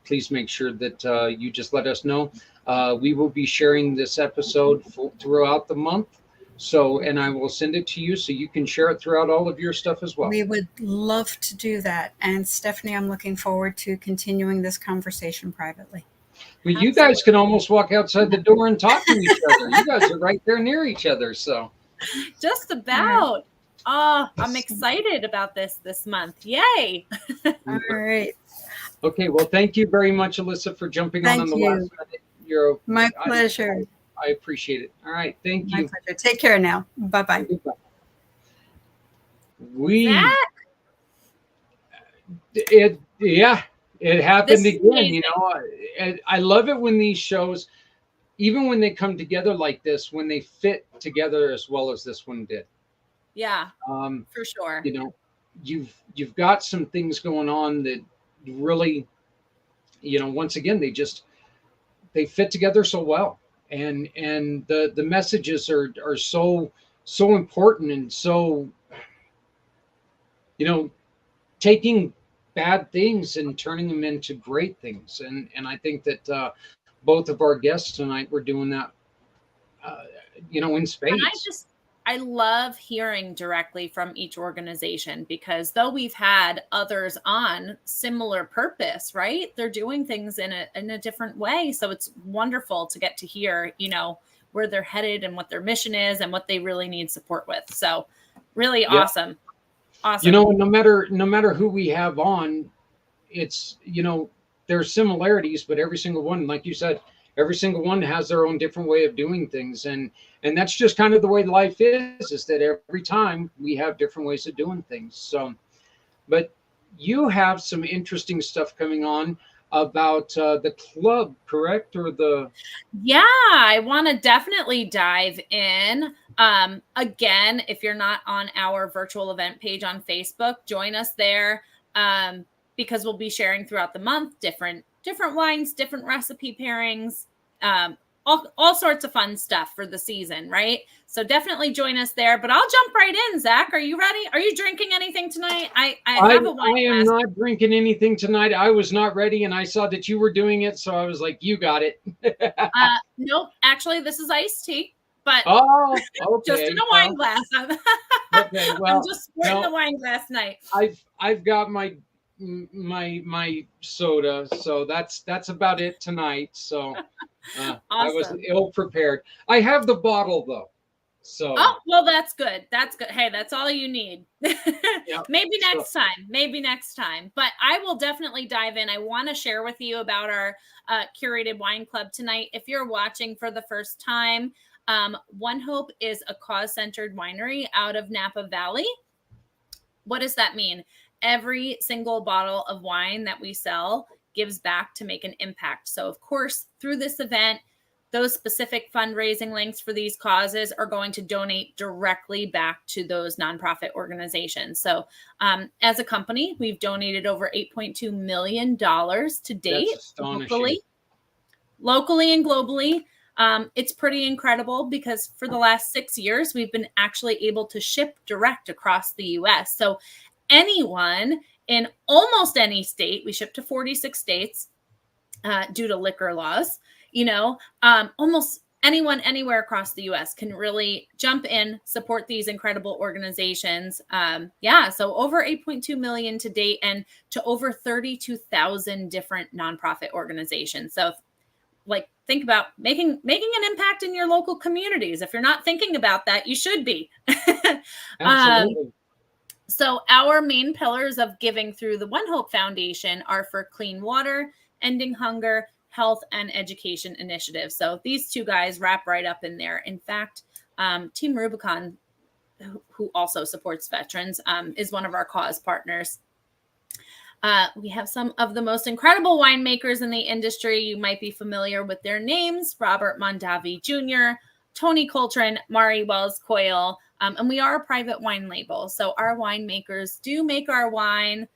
please make sure that you just let us know. We will be sharing this episode throughout the month. So, and I will send it to you so you can share it throughout all of your stuff as well. We would love to do that. And Stephanie, I'm looking forward to continuing this conversation privately. Well, you guys can almost walk outside the door and talk to each other. You guys are right there near each other. So just about. Oh, I'm excited about this month. Yay. All right. Okay. Well, thank you very much, Alyssa, for jumping on the last minute. My pleasure. I appreciate it. All right. Thank you. My pleasure. Take care now. Bye-bye. It happened again. You know, I love it when these shows, even when they come together like this, when they fit together as well as this one did. Yeah, for sure. You know, you've got some things going on that really, you know, once again, they fit together so well. And the messages are so important, and so, you know, taking bad things and turning them into great things. And I think that both of our guests tonight were doing that, you know, in spades. I love hearing directly from each organization, because though we've had others on similar purpose, right? They're doing things in a different way. So it's wonderful to get to hear, you know, where they're headed and what their mission is and what they really need support with. So really awesome. Awesome. You know, no matter who we have on, it's, you know, there's similarities, but every single one, like you said, every single one has their own different way of doing things. And that's just kind of the way life is that every time we have different ways of doing things. So, but you have some interesting stuff coming on about the club, correct? Or Yeah, I want to definitely dive in. Again, if you're not on our virtual event page on Facebook, join us there, because we'll be sharing throughout the month different wines, different recipe pairings, all sorts of fun stuff for the season, right? So definitely join us there. But I'll jump right in. Zach, are you ready? Are you drinking anything tonight? I have a wine. I am not drinking anything tonight. I was not ready, and I saw that you were doing it, so I was like, you got it. Nope. Actually, this is iced tea, but okay. Just in a wine glass. Okay, well, I'm just sporting the wine glass night. I've got my soda, so that's about it tonight. So awesome. I was ill prepared. I have the bottle though, so well, that's good. Hey, that's all you need. Yep. Maybe next time, but I will definitely dive in. I want to share with you about our curated wine club tonight. If you're watching for the first time, One Hope is a cause-centered winery out of Napa Valley. What does that mean? Every single bottle of wine that we sell gives back to make an impact. So, of course, through this event, those specific fundraising links for these causes are going to donate directly back to those nonprofit organizations. So, as a company, we've donated over $8.2 million to date, locally and globally. It's pretty incredible, because for the last 6 years, we've been actually able to ship direct across the U.S. So anyone in almost any state, we ship to 46 states, due to liquor laws. Almost anyone anywhere across the US can really jump in, support these incredible organizations. So over 8.2 million to date, and to over 32,000 different nonprofit organizations. So think about making an impact in your local communities. If you're not thinking about that, you should be. Absolutely. So our main pillars of giving through the One Hope Foundation are for clean water, ending hunger, health, and education initiatives. So these two guys wrap right up in there. In fact, Team Rubicon, who also supports veterans, is one of our cause partners. We have some of the most incredible winemakers in the industry. You might be familiar with their names: Robert Mondavi Jr., Tony Coltrane, Mari Wells Coyle, and we are a private wine label. So our winemakers do make our wine.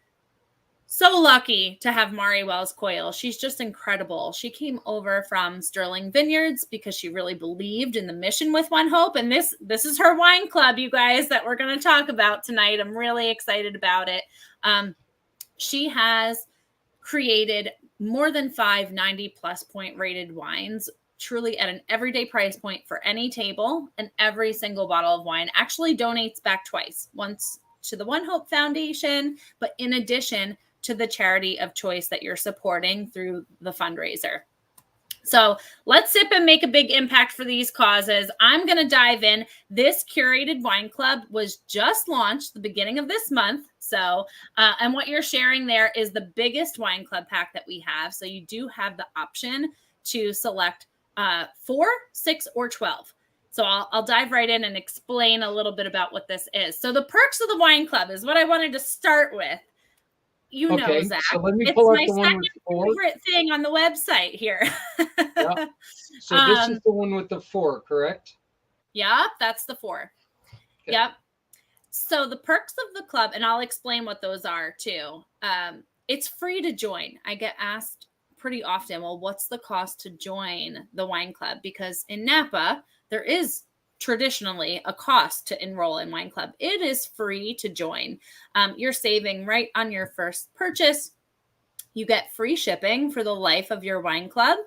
So lucky to have Mari Wells Coyle. She's just incredible. She came over from Sterling Vineyards because she really believed in the mission with One Hope. And this is her wine club, you guys, that we're going to talk about tonight. I'm really excited about it. She has created more than 5 90+ point rated wines, truly at an everyday price point for any table, and every single bottle of wine actually donates back twice, once to the One Hope Foundation, but in addition to the charity of choice that you're supporting through the fundraiser. So let's sip and make a big impact for these causes. I'm going to dive in. This curated wine club was just launched the beginning of this month. So, and what you're sharing there is the biggest wine club pack that we have. So you do have the option to select 4, 6, or 12. So I'll dive right in and explain a little bit about what this is. So the perks of the wine club is what I wanted to start with. You know, Zach, so let me pull up it's the my one second with 4. favorite thing on the website here. Yeah. So this is the one with the 4, correct? Yep, that's the 4. Okay. Yep. So the perks of the club, and I'll explain what those are too. It's free to join. I get asked pretty often, well, what's the cost to join the wine club? Because in Napa, there is traditionally a cost to enroll in wine club. It is free to join. You're saving right on your first purchase. You get free shipping for the life of your wine club,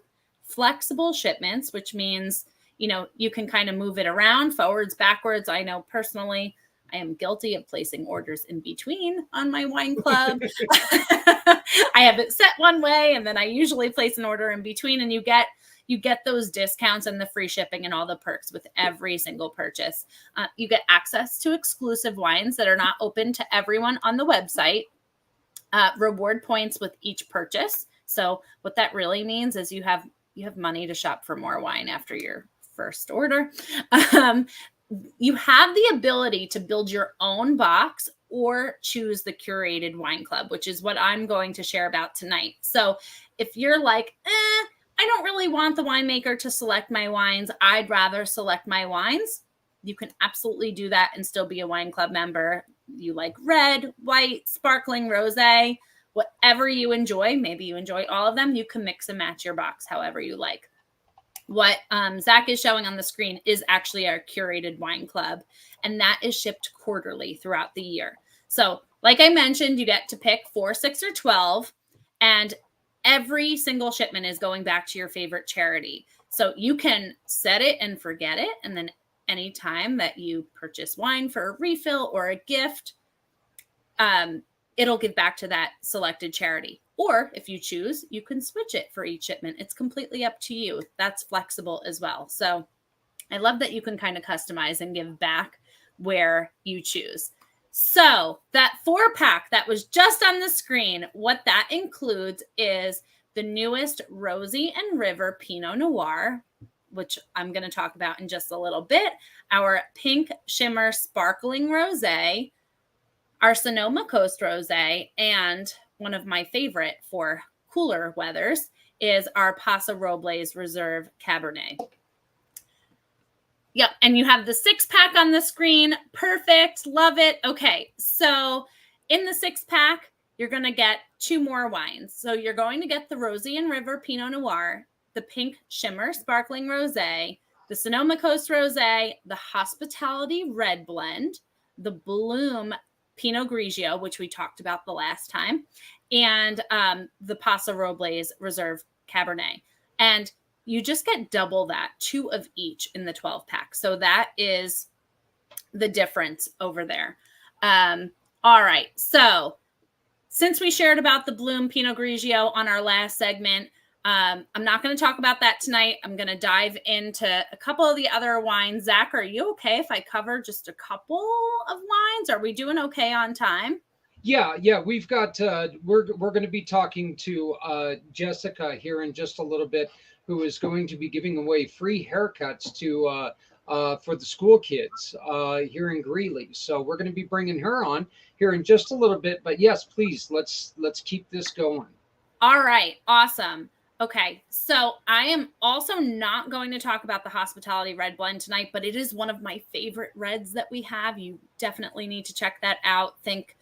flexible shipments, which means, you can kind of move it around, forwards, backwards. I know personally, I am guilty of placing orders in between on my wine club. I have it set one way, and then I usually place an order in between, and you get those discounts and the free shipping and all the perks with every single purchase. You get access to exclusive wines that are not open to everyone on the website. Reward points with each purchase. So what that really means is you have money to shop for more wine after your first order. You have the ability to build your own box or choose the curated wine club, which is what I'm going to share about tonight. So if you're like, I don't really want the winemaker to select my wines, I'd rather select my wines, you can absolutely do that and still be a wine club member. You like red, white, sparkling, rosé, whatever you enjoy. Maybe you enjoy all of them. You can mix and match your box however you like. What Zach is showing on the screen is actually our curated wine club, and that is shipped quarterly throughout the year. So like I mentioned, you get to pick 4, 6, or 12, and every single shipment is going back to your favorite charity. So you can set it and forget it, and then anytime that you purchase wine for a refill or a gift, it'll give back to that selected charity. Or if you choose, you can switch it for each shipment. It's completely up to you. That's flexible as well. So I love that you can kind of customize and give back where you choose. So that 4-pack that was just on the screen, what that includes is the newest Rosie and River Pinot Noir, which I'm going to talk about in just a little bit, our Pink Shimmer Sparkling Rosé, our Sonoma Coast Rosé, and one of my favorite for cooler weathers is our Paso Robles Reserve Cabernet. Yep, and you have the 6-pack on the screen. Perfect, love it. Okay, so in the 6-pack, you're going to get 2 more wines. So you're going to get the Rosie and River Pinot Noir, the Pink Shimmer Sparkling Rosé, the Sonoma Coast Rosé, the Hospitality Red Blend, the Bloom Pinot Grigio, which we talked about the last time, and the Paso Robles Reserve Cabernet. And you just get double that, 2 of each in the 12 pack. So that is the difference over there. All right. So since we shared about the Bloom Pinot Grigio on our last segment, I'm not going to talk about that tonight. I'm going to dive into a couple of the other wines. Zach, are you okay if I cover just a couple of wines? Are we doing okay on time? Yeah, we've got, we're going to be talking to Jessica here in just a little bit, who is going to be giving away free haircuts to for the school kids here in Greeley. So we're going to be bringing her on here in just a little bit. But yes, please, let's keep this going. All right, awesome. Okay, so I am also not going to talk about the Hospitality Red Blend tonight, but it is one of my favorite reds that we have. You definitely need to check that out. Think,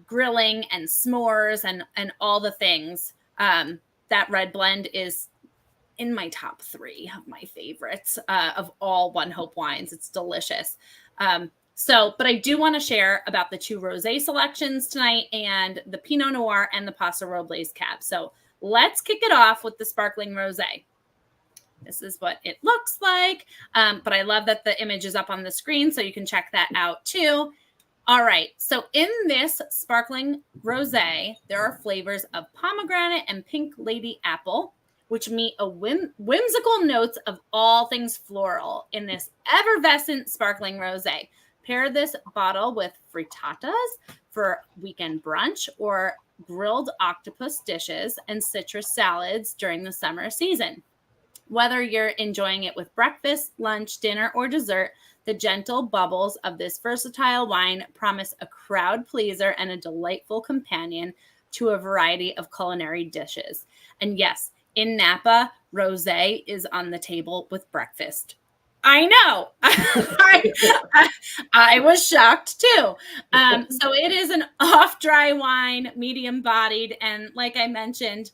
grilling and s'mores and all the things. That red blend is in my top 3 of my favorites of all One Hope wines. It's delicious. But I do want to share about the 2 rosé selections tonight and the Pinot Noir and the Paso Robles cab. So let's kick it off with the sparkling rosé. This is what it looks like. But I love that the image is up on the screen, so you can check that out too. All right. So in this sparkling rosé, there are flavors of pomegranate and pink lady apple, which meet a whimsical notes of all things floral in this effervescent sparkling rosé. Pair this bottle with frittatas for weekend brunch or grilled octopus dishes and citrus salads during the summer season. Whether you're enjoying it with breakfast, lunch, dinner, or dessert, the gentle bubbles of this versatile wine promise a crowd pleaser and a delightful companion to a variety of culinary dishes. And yes, in Napa, rosé is on the table with breakfast. I know. I was shocked too. So it is an off-dry wine, medium-bodied, and like I mentioned,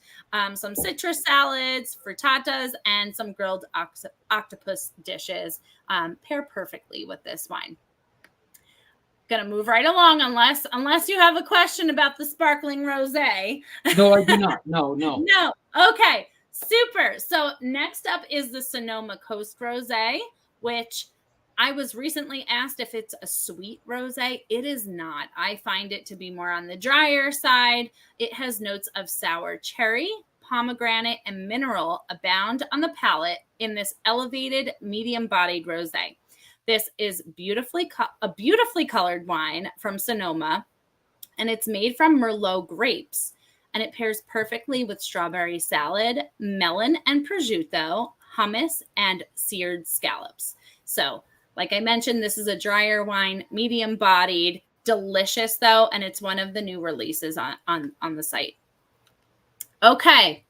some citrus salads, frittatas, and some grilled octopus dishes pair perfectly with this wine. Gonna move right along unless you have a question about the sparkling rosé. No, I do not. No. No. Okay. Super. So next up is the Sonoma Coast Rosé, which I was recently asked if it's a sweet rosé. It is not. I find it to be more on the drier side. It has notes of sour cherry, pomegranate, and mineral abound on the palate in this elevated, medium-bodied rosé. This is a beautifully colored wine from Sonoma, and it's made from Merlot grapes. And it pairs perfectly with strawberry salad, melon and prosciutto, hummus, and seared scallops. So, like I mentioned, this is a drier wine, medium-bodied, delicious though, and it's one of the new releases on the site. Okay,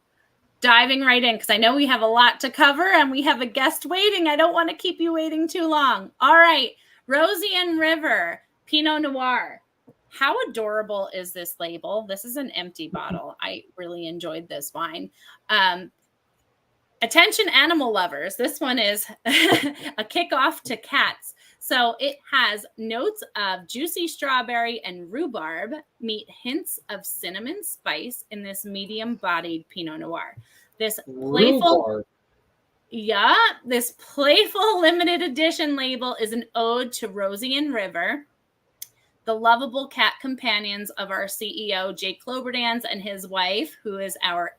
diving right in, because I know we have a lot to cover and we have a guest waiting. I don't want to keep you waiting too long. All right, Rosie and River, Pinot Noir. How adorable is this label? This is an empty bottle. I really enjoyed this wine. Attention animal lovers. This one is a kickoff to cats. So it has notes of juicy strawberry and rhubarb, meet hints of cinnamon spice in this medium-bodied Pinot Noir. This playful limited edition label is an ode to Rosie and River, the lovable cat companions of our CEO, Jake Cloberdans, and his wife, who is our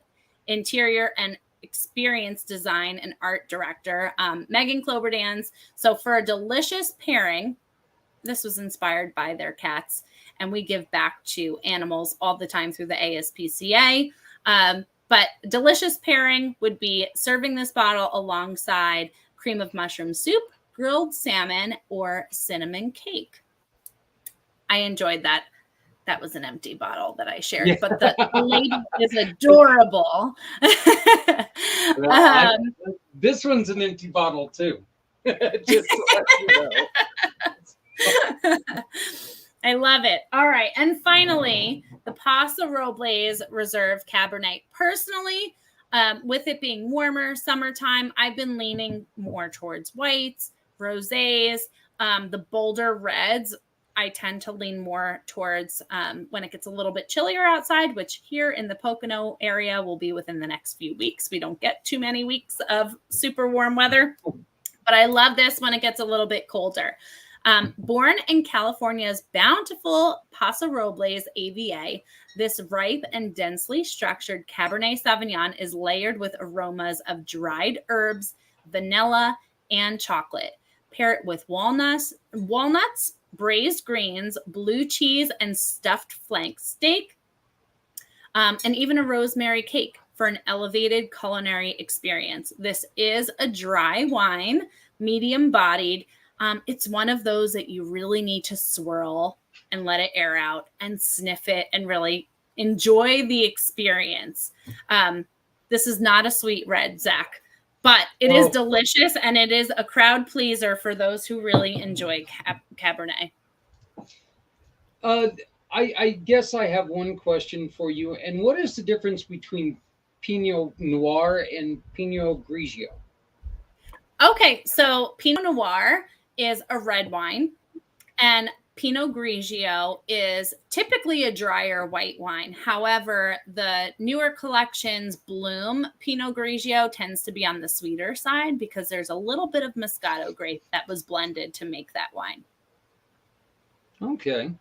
interior and experience design and art director, Megan Cloberdans. So for a delicious pairing, this was inspired by their cats, and we give back to animals all the time through the ASPCA. But delicious pairing would be serving this bottle alongside cream of mushroom soup, grilled salmon, or cinnamon cake. I enjoyed that. That was an empty bottle that I shared, but the lady is adorable. This one's an empty bottle too. Just to let you know. I love it. All right. And finally, the Paso Robles Reserve Cabernet. Personally, with it being warmer, summertime, I've been leaning more towards whites, rosés, the bolder reds. I tend to lean more towards when it gets a little bit chillier outside, which here in the Pocono area will be within the next few weeks. We don't get too many weeks of super warm weather, but I love this when it gets a little bit colder. Born in California's bountiful Paso Robles AVA, this ripe and densely structured Cabernet Sauvignon is layered with aromas of dried herbs, vanilla, and chocolate. Pair it with walnuts, braised greens, blue cheese, and stuffed flank steak, and even a rosemary cake for an elevated culinary experience. This is a dry wine, medium-bodied. It's one of those that you really need to swirl and let it air out and sniff it and really enjoy the experience. This is not a sweet red, Zach, but it is delicious, and it is a crowd pleaser for those who really enjoy Cabernet. I guess I have one question for you. And what is the difference between Pinot Noir and Pinot Grigio? Okay, so Pinot Noir is a red wine, and Pinot Grigio is typically a drier white wine. However, the newer collections bloom Pinot Grigio tends to be on the sweeter side because there's a little bit of Moscato grape that was blended to make that wine. Okay.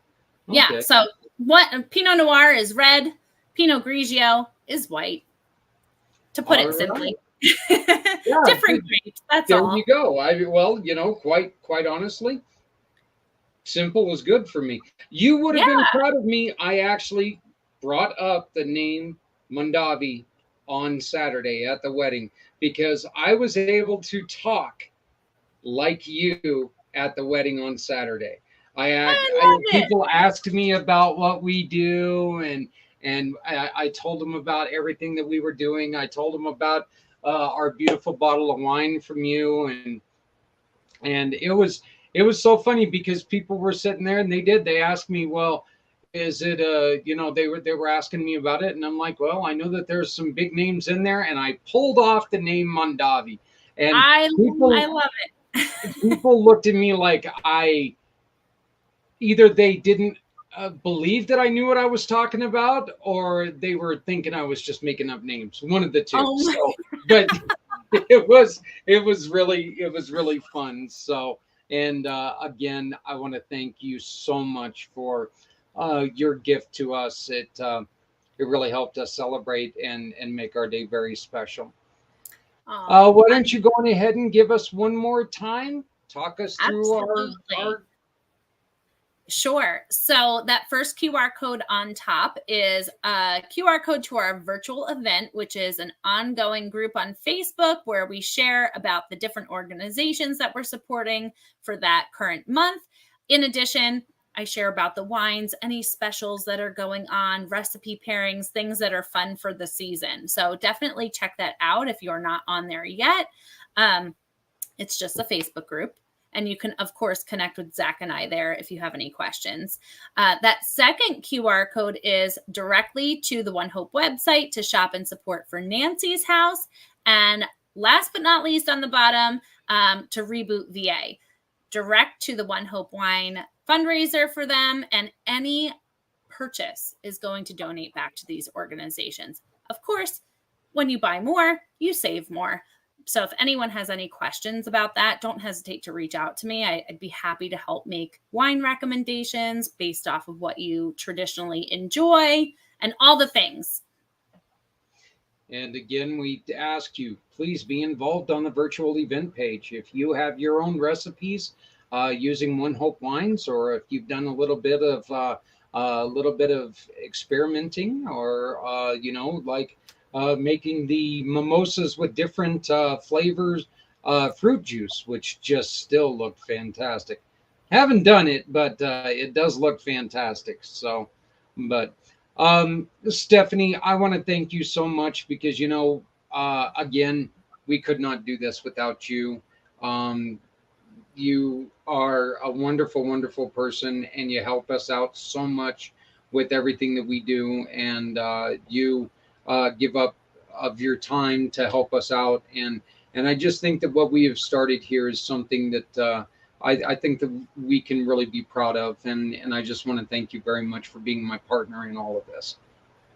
Yeah, so what Pinot Noir is red, Pinot Grigio is white, to put it simply. Yeah, different grapes, that's there all. You go. Well, quite honestly, simple was good for me. You would have been proud of me. I actually brought up the name Mondavi on Saturday at the wedding because I was able to talk like you at the wedding on Saturday. People asked me about what we do, and I told them about everything that we were doing. I told them about our beautiful bottle of wine from you, and it was so funny because people were sitting there and they asked me, well, is it they were asking me about it, and I'm like, well, I know that there's some big names in there, and I pulled off the name Mondavi, and I love it. People looked at me like either they didn't believe that I knew what I was talking about, or they were thinking I was just making up names. One of the two. But it was really fun. So, and again, I want to thank you so much for your gift to us. It really helped us celebrate and make our day very special. Why don't you go on ahead and give us one more time? Talk us through our Sure. So that first QR code on top is a QR code to our virtual event, which is an ongoing group on Facebook where we share about the different organizations that we're supporting for that current month. In addition, I share about the wines, any specials that are going on, recipe pairings, things that are fun for the season. So definitely check that out if you're not on there yet. It's just a Facebook group. And you can, of course, connect with Zach and I there if you have any questions. That second QR code is directly to the One Hope website to shop and support for Nancy's house. And last but not least on the bottom, to Reboot VA. Direct to the One Hope Wine fundraiser for them. And any purchase is going to donate back to these organizations. Of course, when you buy more, you save more. So if anyone has any questions about that, don't hesitate to reach out to me. I'd be happy to help make wine recommendations based off of what you traditionally enjoy and all the things. And again, we ask you, please be involved on the virtual event page. If you have your own recipes using One Hope wines, or if you've done a little bit of experimenting, or making the mimosas with different flavors, fruit juice, which just still looked fantastic. Haven't done it, but it does look fantastic. So, but Stephanie, I want to thank you so much because, again, we could not do this without you. You are a wonderful, wonderful person, and you help us out so much with everything that we do. And you give up of your time to help us out, and I just think that what we have started here is something that I think that we can really be proud of. And I just want to thank you very much for being my partner in all of this.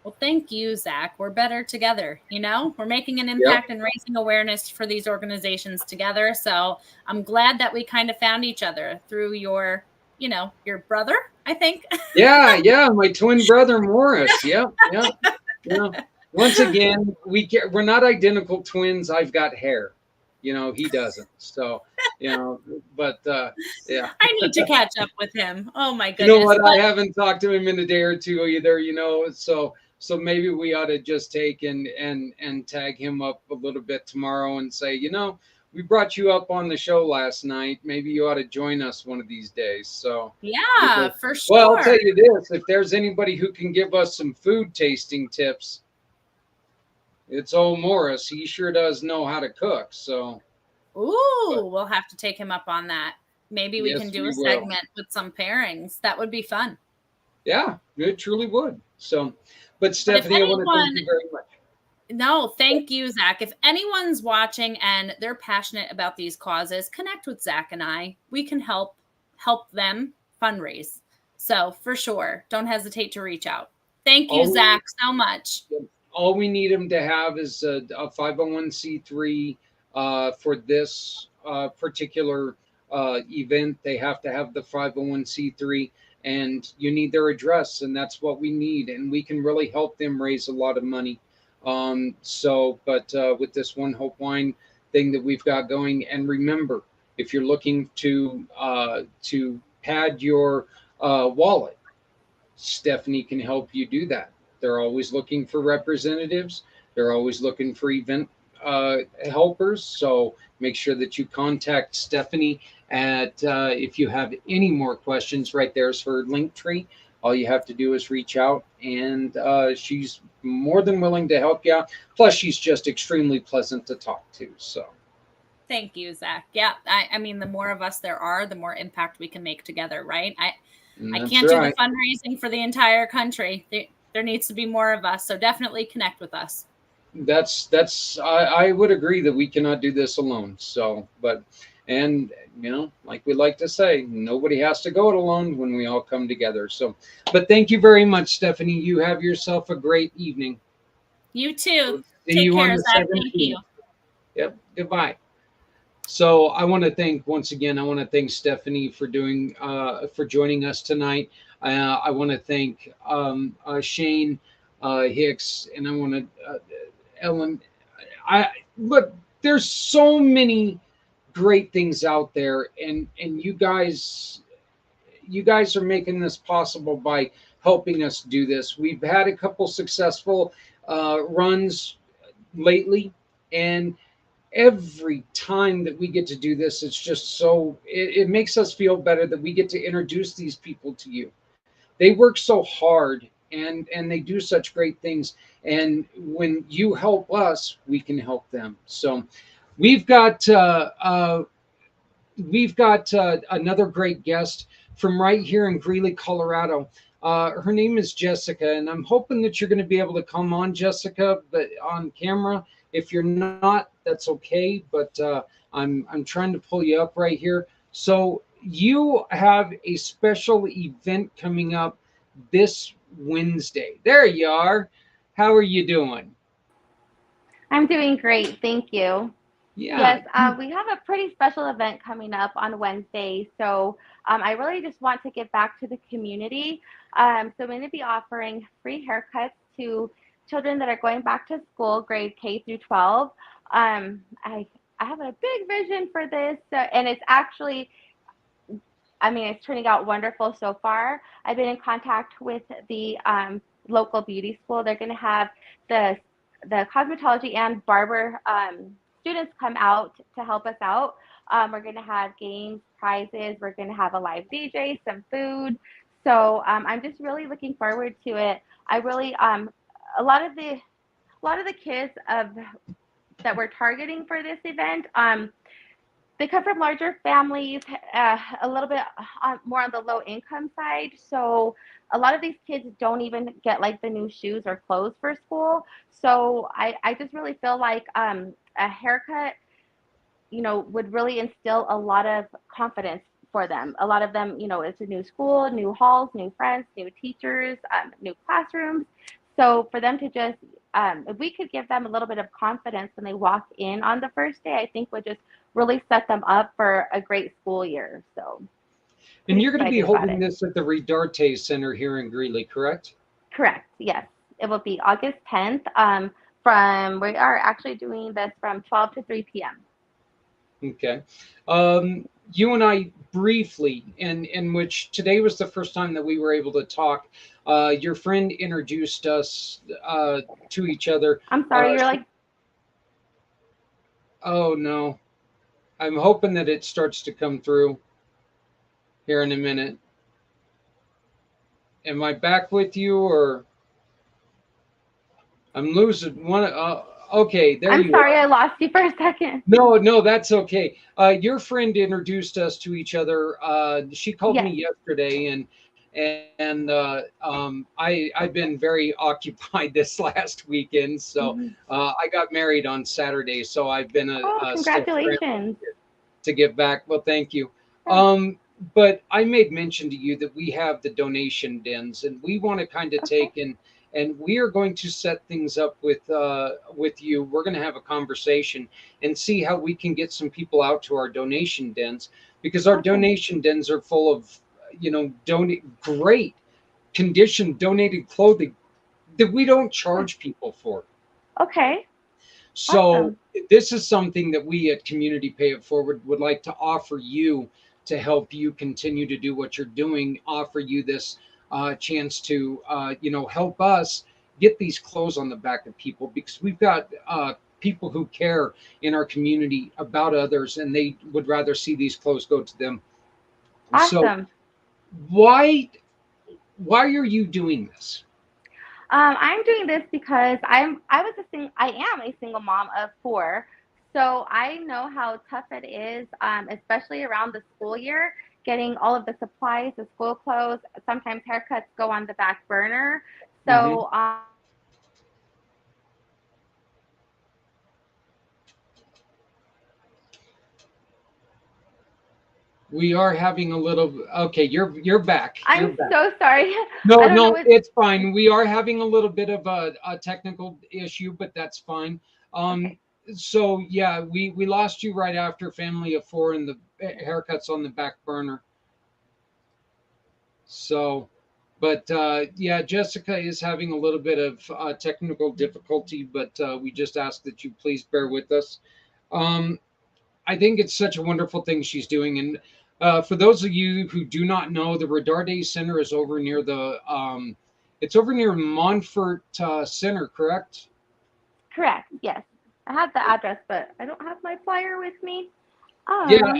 Well, thank you, Zach. We're better together. We're making an Yep. impact and raising awareness for these organizations together. So I'm glad that we kind of found each other through your brother, I think. Yeah, my twin brother Morris. Yeah. Once again, we're not identical twins. I've got hair, he doesn't. So, but yeah. I need to catch up with him. Oh my You goodness. know what? I haven't talked to him in a day or two either. So maybe we ought to just take and tag him up a little bit tomorrow and say, we brought you up on the show last night. Maybe you ought to join us one of these days. So yeah, for sure. Well, I'll tell you this: if there's anybody who can give us some food tasting tips, it's old Morris. He sure does know how to cook. So, we'll have to take him up on that. Maybe we can do a segment with some pairings. That would be fun. Yeah, it truly would. So, but Stephanie, I want to thank you very much. No, thank you, Zach. If anyone's watching and they're passionate about these causes, connect with Zach and I. We can help them fundraise. So for sure, don't hesitate to reach out. Thank you, Zach, so much. All we need them to have is a 501c3 for this particular event. They have to have the 501c3. And you need their address, and that's what we need. And we can really help them raise a lot of money. But with this One Hope Wine thing that we've got going, and remember, if you're looking to pad your wallet, Stephanie can help you do that. They're always looking for representatives. They're always looking for event helpers. So make sure that you contact Stephanie if you have any more questions. Right there's her link tree. All you have to do is reach out, and she's more than willing to help you out. Plus, she's just extremely pleasant to talk to. So thank you, Zach. Yeah, I mean, the more of us there are, the more impact we can make together, right? I can't do the fundraising for the entire country. There needs to be more of us. So definitely connect with us. I would agree that we cannot do this alone. So, like we like to say, nobody has to go it alone when we all come together. So, but thank you very much, Stephanie. You have yourself a great evening. You too. Take care, Zach. Thank you. Yep. Goodbye. So I want to thank Stephanie for joining us tonight. I want to thank Shane Hicks, and I want to Ellen. But there's so many great things out there, and you guys are making this possible by helping us do this. We've had a couple successful runs lately, and every time that we get to do this, it's just it makes us feel better that we get to introduce these people to you. They work so hard, and they do such great things, and when you help us, we can help them. So we've got another great guest from right here in Greeley, Colorado. Her name is Jessica, and I'm hoping that you're going to be able to come on, Jessica, but on camera. If you're not, that's okay. But I'm trying to pull you up right here. So you have a special event coming up this Wednesday. There you are. How are you doing? I'm doing great. Thank you. Yeah. Yes, we have a pretty special event coming up on Wednesday. So I really just want to give back to the community. So I'm going to be offering free haircuts to children that are going back to school, grade K through 12. I have a big vision for this, and it's actually, it's turning out wonderful so far. I've been in contact with the local beauty school. They're going to have the cosmetology and barber students come out to help us out. We're going to have games, prizes. We're going to have a live DJ, some food. So I'm just really looking forward to it. I really, a lot of the kids that we're targeting for this event, they come from larger families, a little bit more on the low income side. So a lot of these kids don't even get like the new shoes or clothes for school. So I just really feel like a haircut, would really instill a lot of confidence for them. A lot of them, it's a new school, new halls, new friends, new teachers, new classrooms. So for them to just, if we could give them a little bit of confidence when they walk in on the first day, I think would just really set them up for a great school year. So. And you're going to be excited about holding it. this at the Redarte Center here in Greeley, correct? Correct. Yes. It will be August 10th. We are actually doing this from 12 to 3 p.m. Okay. You and I briefly, in which today was the first time that we were able to talk. Your friend introduced us to each other. I'm sorry, you're like. Oh no, I'm hoping that it starts to come through here in a minute. Am I back with you, or I'm losing one? Okay, there I'm you sorry, are. I lost you for a second. No, that's okay. Your friend introduced us to each other. She called Yes. me yesterday, and I've been very occupied this last weekend. So I got married on Saturday, so I've been still Congratulations. to get back. Well, thank you. But I made mention to you that we have the donation dens, and we want to kind of take and we are going to set things up with you. We're going to have a conversation and see how we can get some people out to our donation dens, because our donation dens are full of, great condition donated clothing that we don't charge people for. Okay. So this is something that we at Community Pay It Forward would like to offer you to help you continue to do what you're doing, offer you this chance to, help us get these clothes on the back of people, because we've got people who care in our community about others, and they would rather see these clothes go to them. Awesome. So why are you doing this? I'm doing this because I am a single mom of 4. So I know how tough it is, especially around the school year, getting all of the supplies, the school clothes. Sometimes haircuts go on the back burner. So we are having a little. Okay, you're back. I'm so sorry. No, it's fine. We are having a little bit of a technical issue, but that's fine. So yeah, we lost you right after family of 4 and the haircuts on the back burner. So, but yeah, Jessica is having a little bit of technical difficulty, but we just ask that you please bear with us. I think it's such a wonderful thing she's doing. And for those of you who do not know, the Redarte Center is over near it's over near Montfort Center, correct? Correct. Yes. I have the address, but I don't have my flyer with me. Yeah,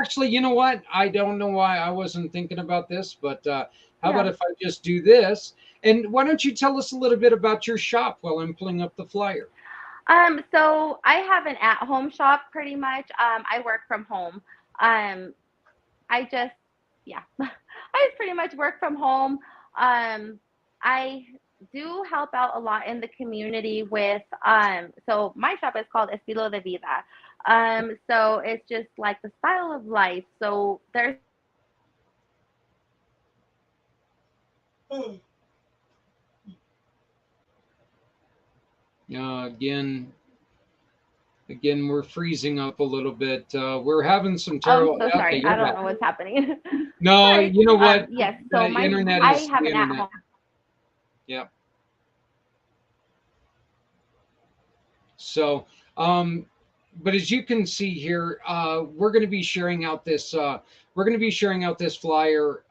actually, you know what? I don't know why I wasn't thinking about this, but how about if I just do this? And why don't you tell us a little bit about your shop while I'm pulling up the flyer? So I have an at-home shop pretty much. I work from home. I just pretty much work from home. I do help out a lot in the community with, so my shop is called Estilo de Vida. So it's just like the style of life. So there's Again, we're freezing up a little bit. We're having some terrible. I'm so sorry. I don't know what's happening. No, Sorry. you know what? Yes. So the internet I is have the an internet. at-home. Yeah. So, but as you can see here, we're going to be sharing out this. We're going to be sharing out this flyer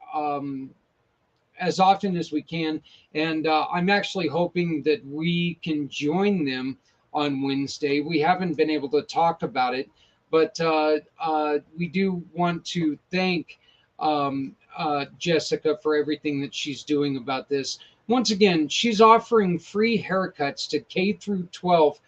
as often as we can, and I'm actually hoping that we can join them on Wednesday. We haven't been able to talk about it, but we do want to thank Jessica for everything that she's doing about this. Once again, she's offering free haircuts to K through 12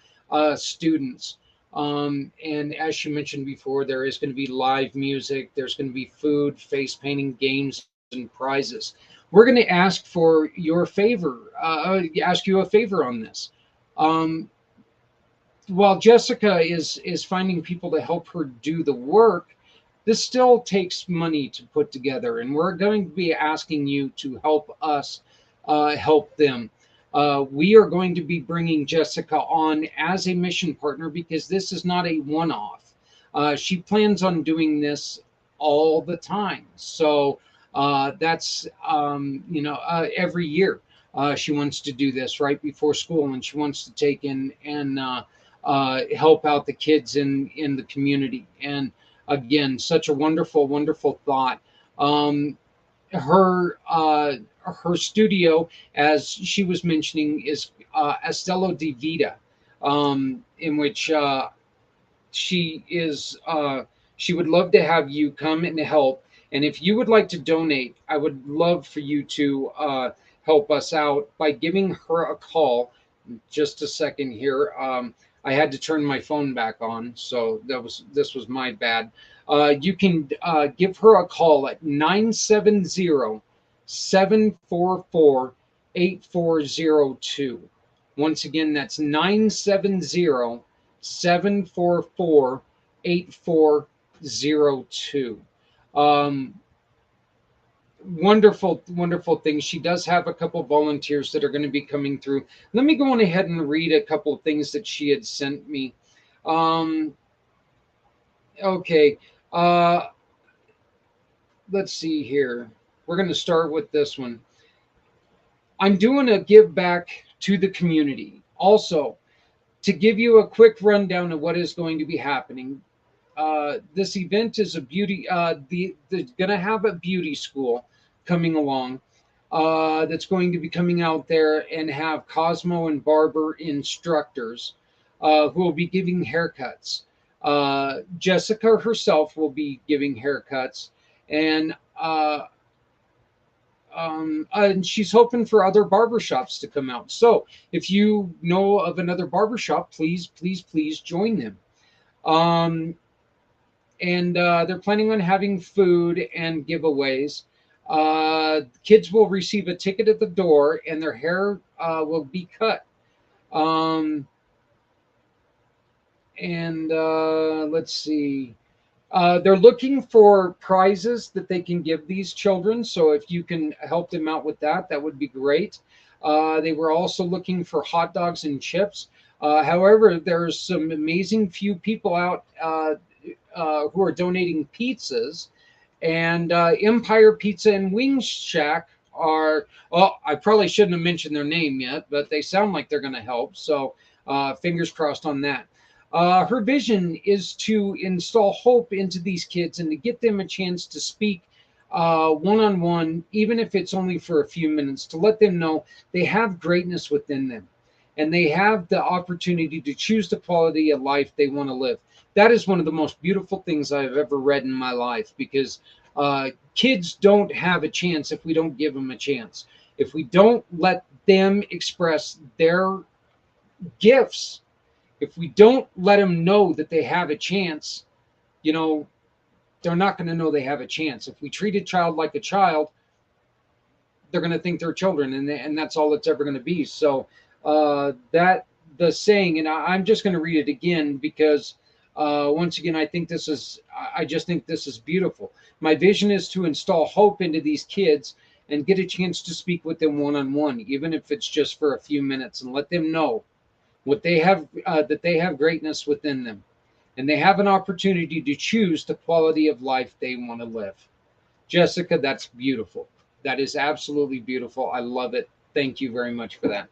students. And as she mentioned before, there is going to be live music. There's going to be food, face painting, games, and prizes. We're going to ask for your favor, ask you a favor on this. While Jessica is finding people to help her do the work, This still takes money to put together, and we're going to be asking you to help us help them. We are going to be bringing Jessica on as a mission partner because this is not a one-off. She plans on doing this all the time. So that's, every year she wants to do this right before school, and she wants to take in and help out the kids in the community. And again, such a wonderful, wonderful thought. Her studio, as she was mentioning, is Estilo de Vida, in which she is. She would love to have you come and help. And if you would like to donate, I would love for you to help us out by giving her a call. Just a second here. I had to turn my phone back on, so this was my bad. You can give her a call at 970-744-8402. Once again, that's 970-744-8402. Wonderful, wonderful things. She does have a couple volunteers that are going to be coming through. Let me go on ahead and read a couple of things that she had sent me. Okay. Let's see here. We're going to start with this one. I'm doing a give back to the community. Also, to give you a quick rundown of what is going to be happening. This event is a beauty. They're going to have a beauty school coming along that's going to be coming out there and have Cosmo and barber instructors who will be giving haircuts. Jessica herself will be giving haircuts, and she's hoping for other barbershops to come out. So if you know of another barbershop, please join them. And they're planning on having food and giveaways. Kids will receive a ticket at the door, and their hair will be cut. Let's see. They're looking for prizes that they can give these children. So if you can help them out with that, that would be great. They were also looking for hot dogs and chips. However, there's some amazing few people out who are donating pizzas, and Empire Pizza and Wing Shack are, well, I probably shouldn't have mentioned their name yet, but they sound like they're going to help. So fingers crossed on that. Her vision is to install hope into these kids and to get them a chance to speak one-on-one, even if it's only for a few minutes, to let them know they have greatness within them and they have the opportunity to choose the quality of life they want to live. That is one of the most beautiful things I've ever read in my life, because kids don't have a chance if we don't give them a chance. If we don't let them express their gifts, if we don't let them know that they have a chance, you know, they're not going to know they have a chance. If we treat a child like a child, they're going to think they're children, and that's all it's ever going to be. So that the saying, and I'm just going to read it again because once again, I just think this is beautiful. My vision is to install hope into these kids and get a chance to speak with them one-on-one, even if it's just for a few minutes, and let them know what they have, that they have greatness within them, and they have an opportunity to choose the quality of life they want to live. Jessica, that's beautiful. That is absolutely beautiful. I love it. Thank you very much for that.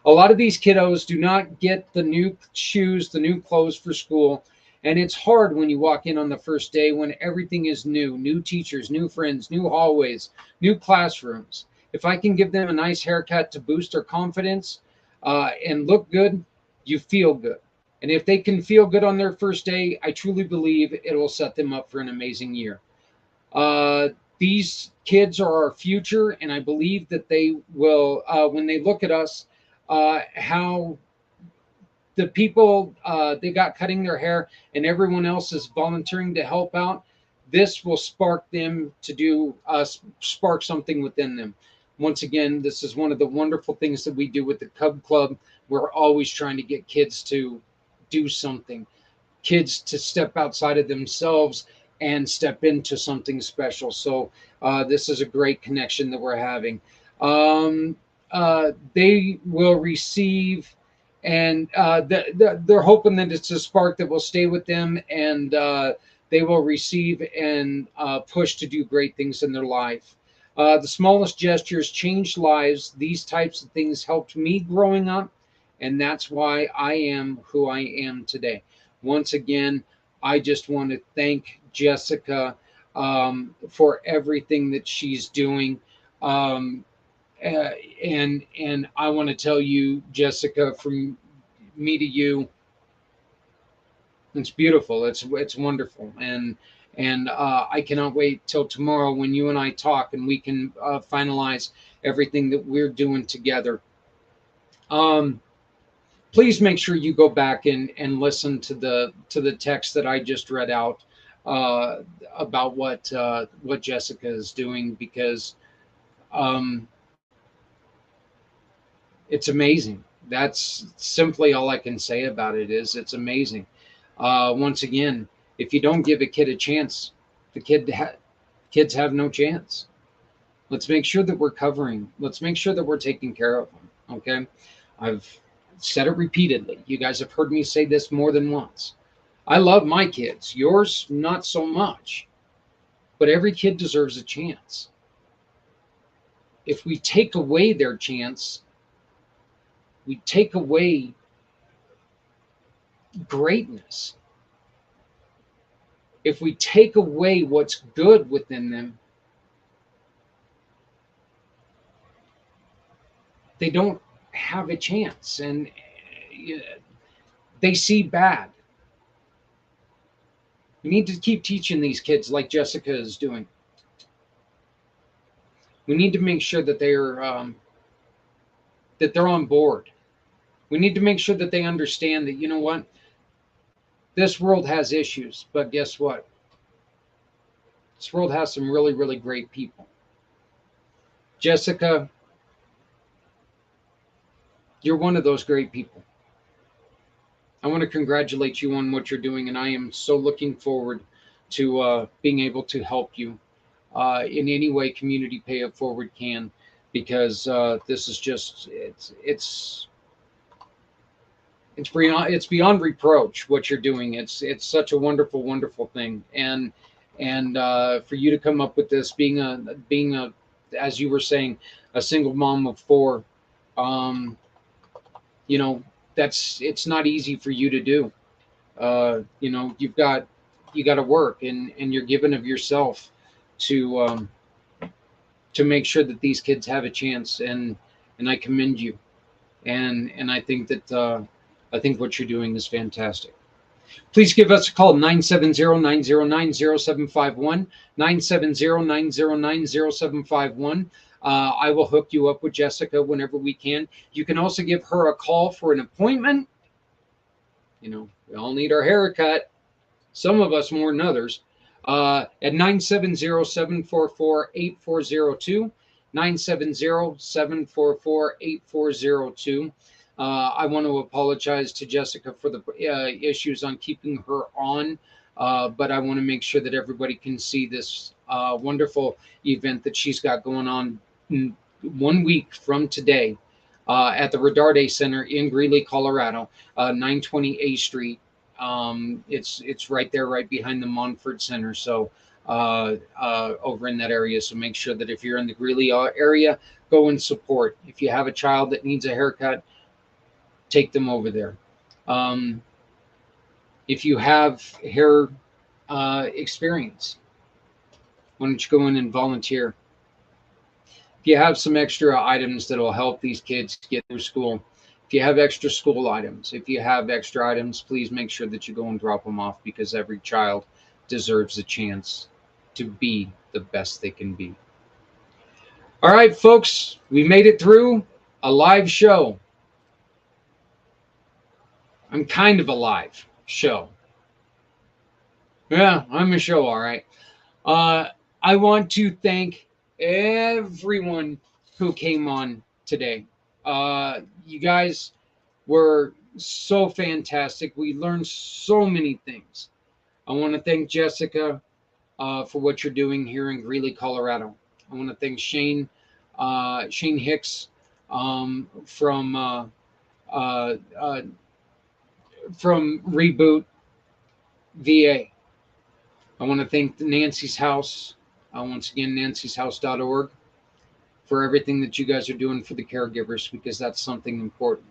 A lot of these kiddos do not get the new shoes, the new clothes for school. And it's hard when you walk in on the first day when everything is new teachers, new friends, new hallways, new classrooms. If I can give them a nice haircut to boost their confidence and look good, you feel good. And if they can feel good on their first day, I truly believe it will set them up for an amazing year. These kids are our future, and I believe that they will, when they look at us, how the people they got cutting their hair and everyone else is volunteering to help out, this will spark them to do, spark something within them. Once again, this is one of the wonderful things that we do with the Cub Club. We're always trying to get kids to do something, kids to step outside of themselves, and step into something special. So this is a great connection that we're having. They will receive, and they're hoping that it's a spark that will stay with them, and they will receive and push to do great things in their life. The smallest gestures change lives. These types of things helped me growing up, and that's why I am who I am today. Once again, I just want to thank Jessica for everything that she's doing. And I want to tell you, Jessica, from me to you, it's beautiful. It's wonderful, and I cannot wait till tomorrow when you and I talk and we can finalize everything that we're doing together. Please make sure you go back and listen to the text that I just read out about what Jessica is doing, because it's amazing. That's simply all I can say about it. Is it's amazing. Once again, if you don't give a kid a chance, the kids have no chance. Let's make sure that we're covering. Let's make sure that we're taking care of them. Okay, I've said it repeatedly. You guys have heard me say this more than once. I love my kids. Yours, not so much. But every kid deserves a chance. If we take away their chance, we take away greatness. If we take away what's good within them, they don't have a chance, and they see bad. We need to keep teaching these kids like Jessica is doing. We need to make sure that they're on board. We need to make sure that they understand that, you know what, this world has issues, but guess what? This world has some really, really great people. Jessica, you're one of those great people. I want to congratulate you on what you're doing, and I am so looking forward to being able to help you in any way Community Pay It Forward can, because this is just it's beyond reproach what you're doing. It's such a wonderful, wonderful thing, and for you to come up with this, being a as you were saying, a single mom of 4, you know, it's not easy for you to do. You know, you got to work, and you're giving of yourself to make sure that these kids have a chance, and I commend you, and I think that I think what you're doing is fantastic. Please give us a call, 970-909-0751, 970-909-0751. I will hook you up with Jessica whenever we can. You can also give her a call for an appointment. You know, we all need our haircut. Some of us more than others. At 970-744-8402, 970-744-8402. I want to apologize to Jessica for the issues on keeping her on, but I want to make sure that everybody can see this wonderful event that she's got going on 1 week from today at the Redarde Center in Greeley, Colorado, 920 A Street. It's right there, right behind the Monfort Center. So over in that area. So make sure that if you're in the Greeley area, go and support. If you have a child that needs a haircut, take them over there. If you have hair experience, why don't you go in and volunteer? If you have some extra items that will help these kids get through school, if you have extra school items, if you have extra items, please make sure that you go and drop them off, because every child deserves a chance to be the best they can be. All right, folks, we made it through a live show. I'm kind of a live show. Yeah, I'm a show, all right. I want to thank everyone who came on today. You guys were so fantastic. We learned so many things. I want to thank Jessica. for what you're doing here in Greeley, Colorado. I want to thank Shane Hicks from Reboot VA. I want to thank Nancy's House, once again, nancyshouse.org, for everything that you guys are doing for the caregivers, because that's something important.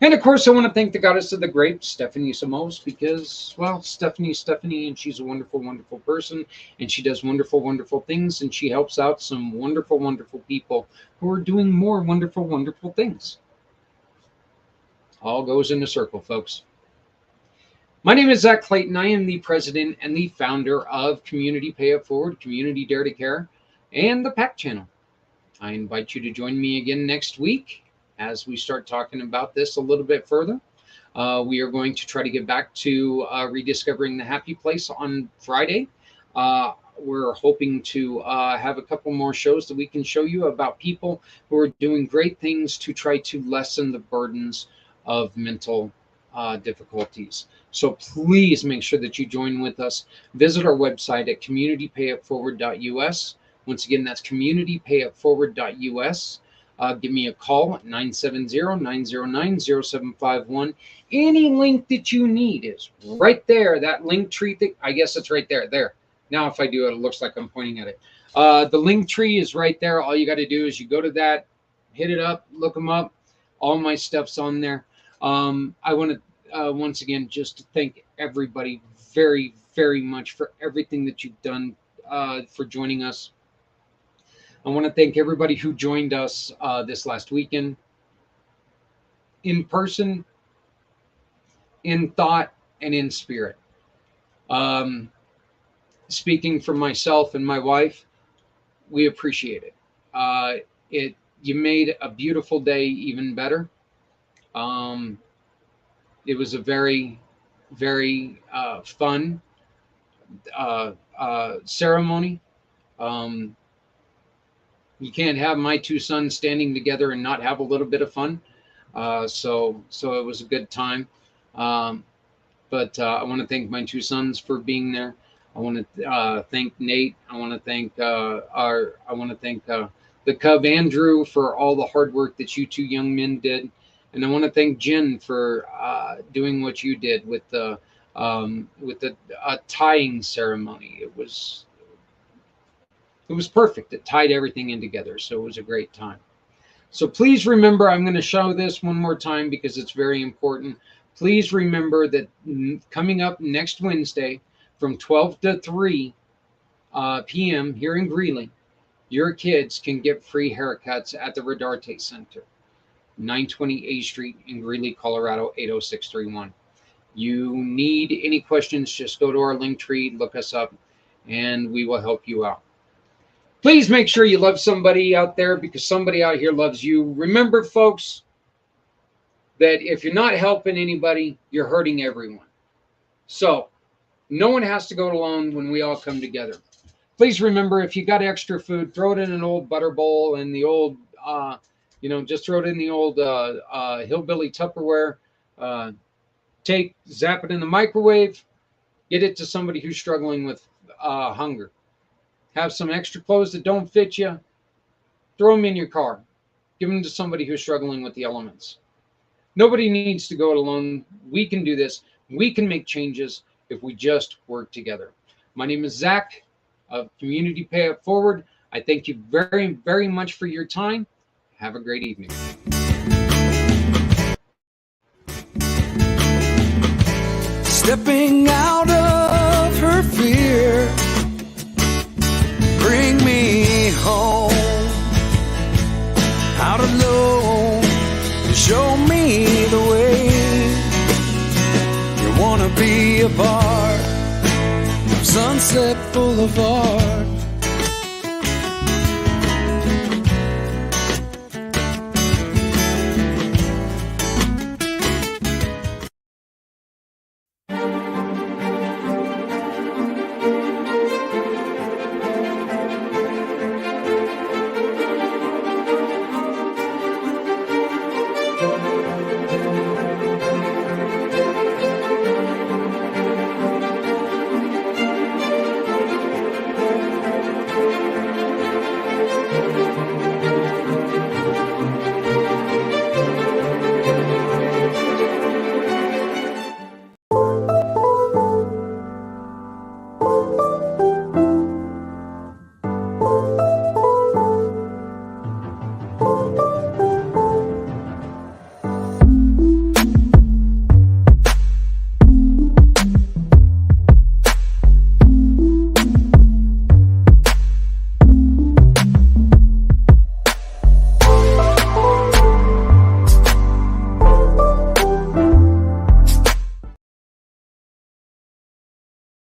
And of course, I want to thank the goddess of the grapes, Stephanie Simoes, because, well, Stephanie's Stephanie, and she's a wonderful, wonderful person, and she does wonderful, wonderful things, and she helps out some wonderful, wonderful people who are doing more wonderful, wonderful things. All goes in a circle, folks. My name is Zach Clayton. I am the president and the founder of Community Pay It Forward, Community Dare to Care, and the pACT channel. I invite you to join me again next week as we start talking about this a little bit further. We are going to try to get back to rediscovering the happy place on Friday. We're hoping to have a couple more shows that we can show you about people who are doing great things to try to lessen the burdens of mental difficulties. So please make sure that you join with us. Visit our website at communitypayitforward.us. Once again, that's communitypayitforward.us. Give me a call at 970-909-0751. Any link that you need is right there. That link tree, I guess it's right there. There. Now, if I do it, it looks like I'm pointing at it. The link tree is right there. All you got to do is you go to that, hit it up, look them up. All my stuff's on there. I want to once again just to thank everybody very, very much for everything that you've done for joining us. I want to thank everybody who joined us this last weekend, in person, in thought, and in spirit. Speaking for myself and my wife, we appreciate it. You made a beautiful day even better. It was a very, very fun ceremony. You can't have my two sons standing together and not have a little bit of fun. So it was a good time. But I want to thank my two sons for being there. I want to thank Nate. I want to thank the cub Andrew for all the hard work that you two young men did. And I want to thank Jen for doing what you did with the tying ceremony. It was perfect. It tied everything in together. So it was a great time. So please remember, I'm going to show this one more time because it's very important. Please remember that coming up next Wednesday from 12 to 3 p.m. here in Greeley, your kids can get free haircuts at the Rodarte Center, 920 A Street in Greeley, Colorado, 80631. You need any questions, just go to our link tree, look us up, and we will help you out. Please make sure you love somebody out there, because somebody out here loves you. Remember, folks, that if you're not helping anybody, you're hurting everyone. So no one has to go it alone when we all come together. Please remember, if you got extra food, throw it in an old butter bowl and the old, just throw it in the old hillbilly Tupperware. Zap it in the microwave. Get it to somebody who's struggling with hunger. Have some extra clothes that don't fit you. Throw them in your car. Give them to somebody who's struggling with the elements. Nobody needs to go it alone. We can do this. We can make changes if we just work together. My name is Zach of Community Pay It Forward. I thank you very, very much for your time. Have a great evening. Stepping out of her fear, bring me home. Out alone, show me the way. You wanna be a part of Sunset Boulevard.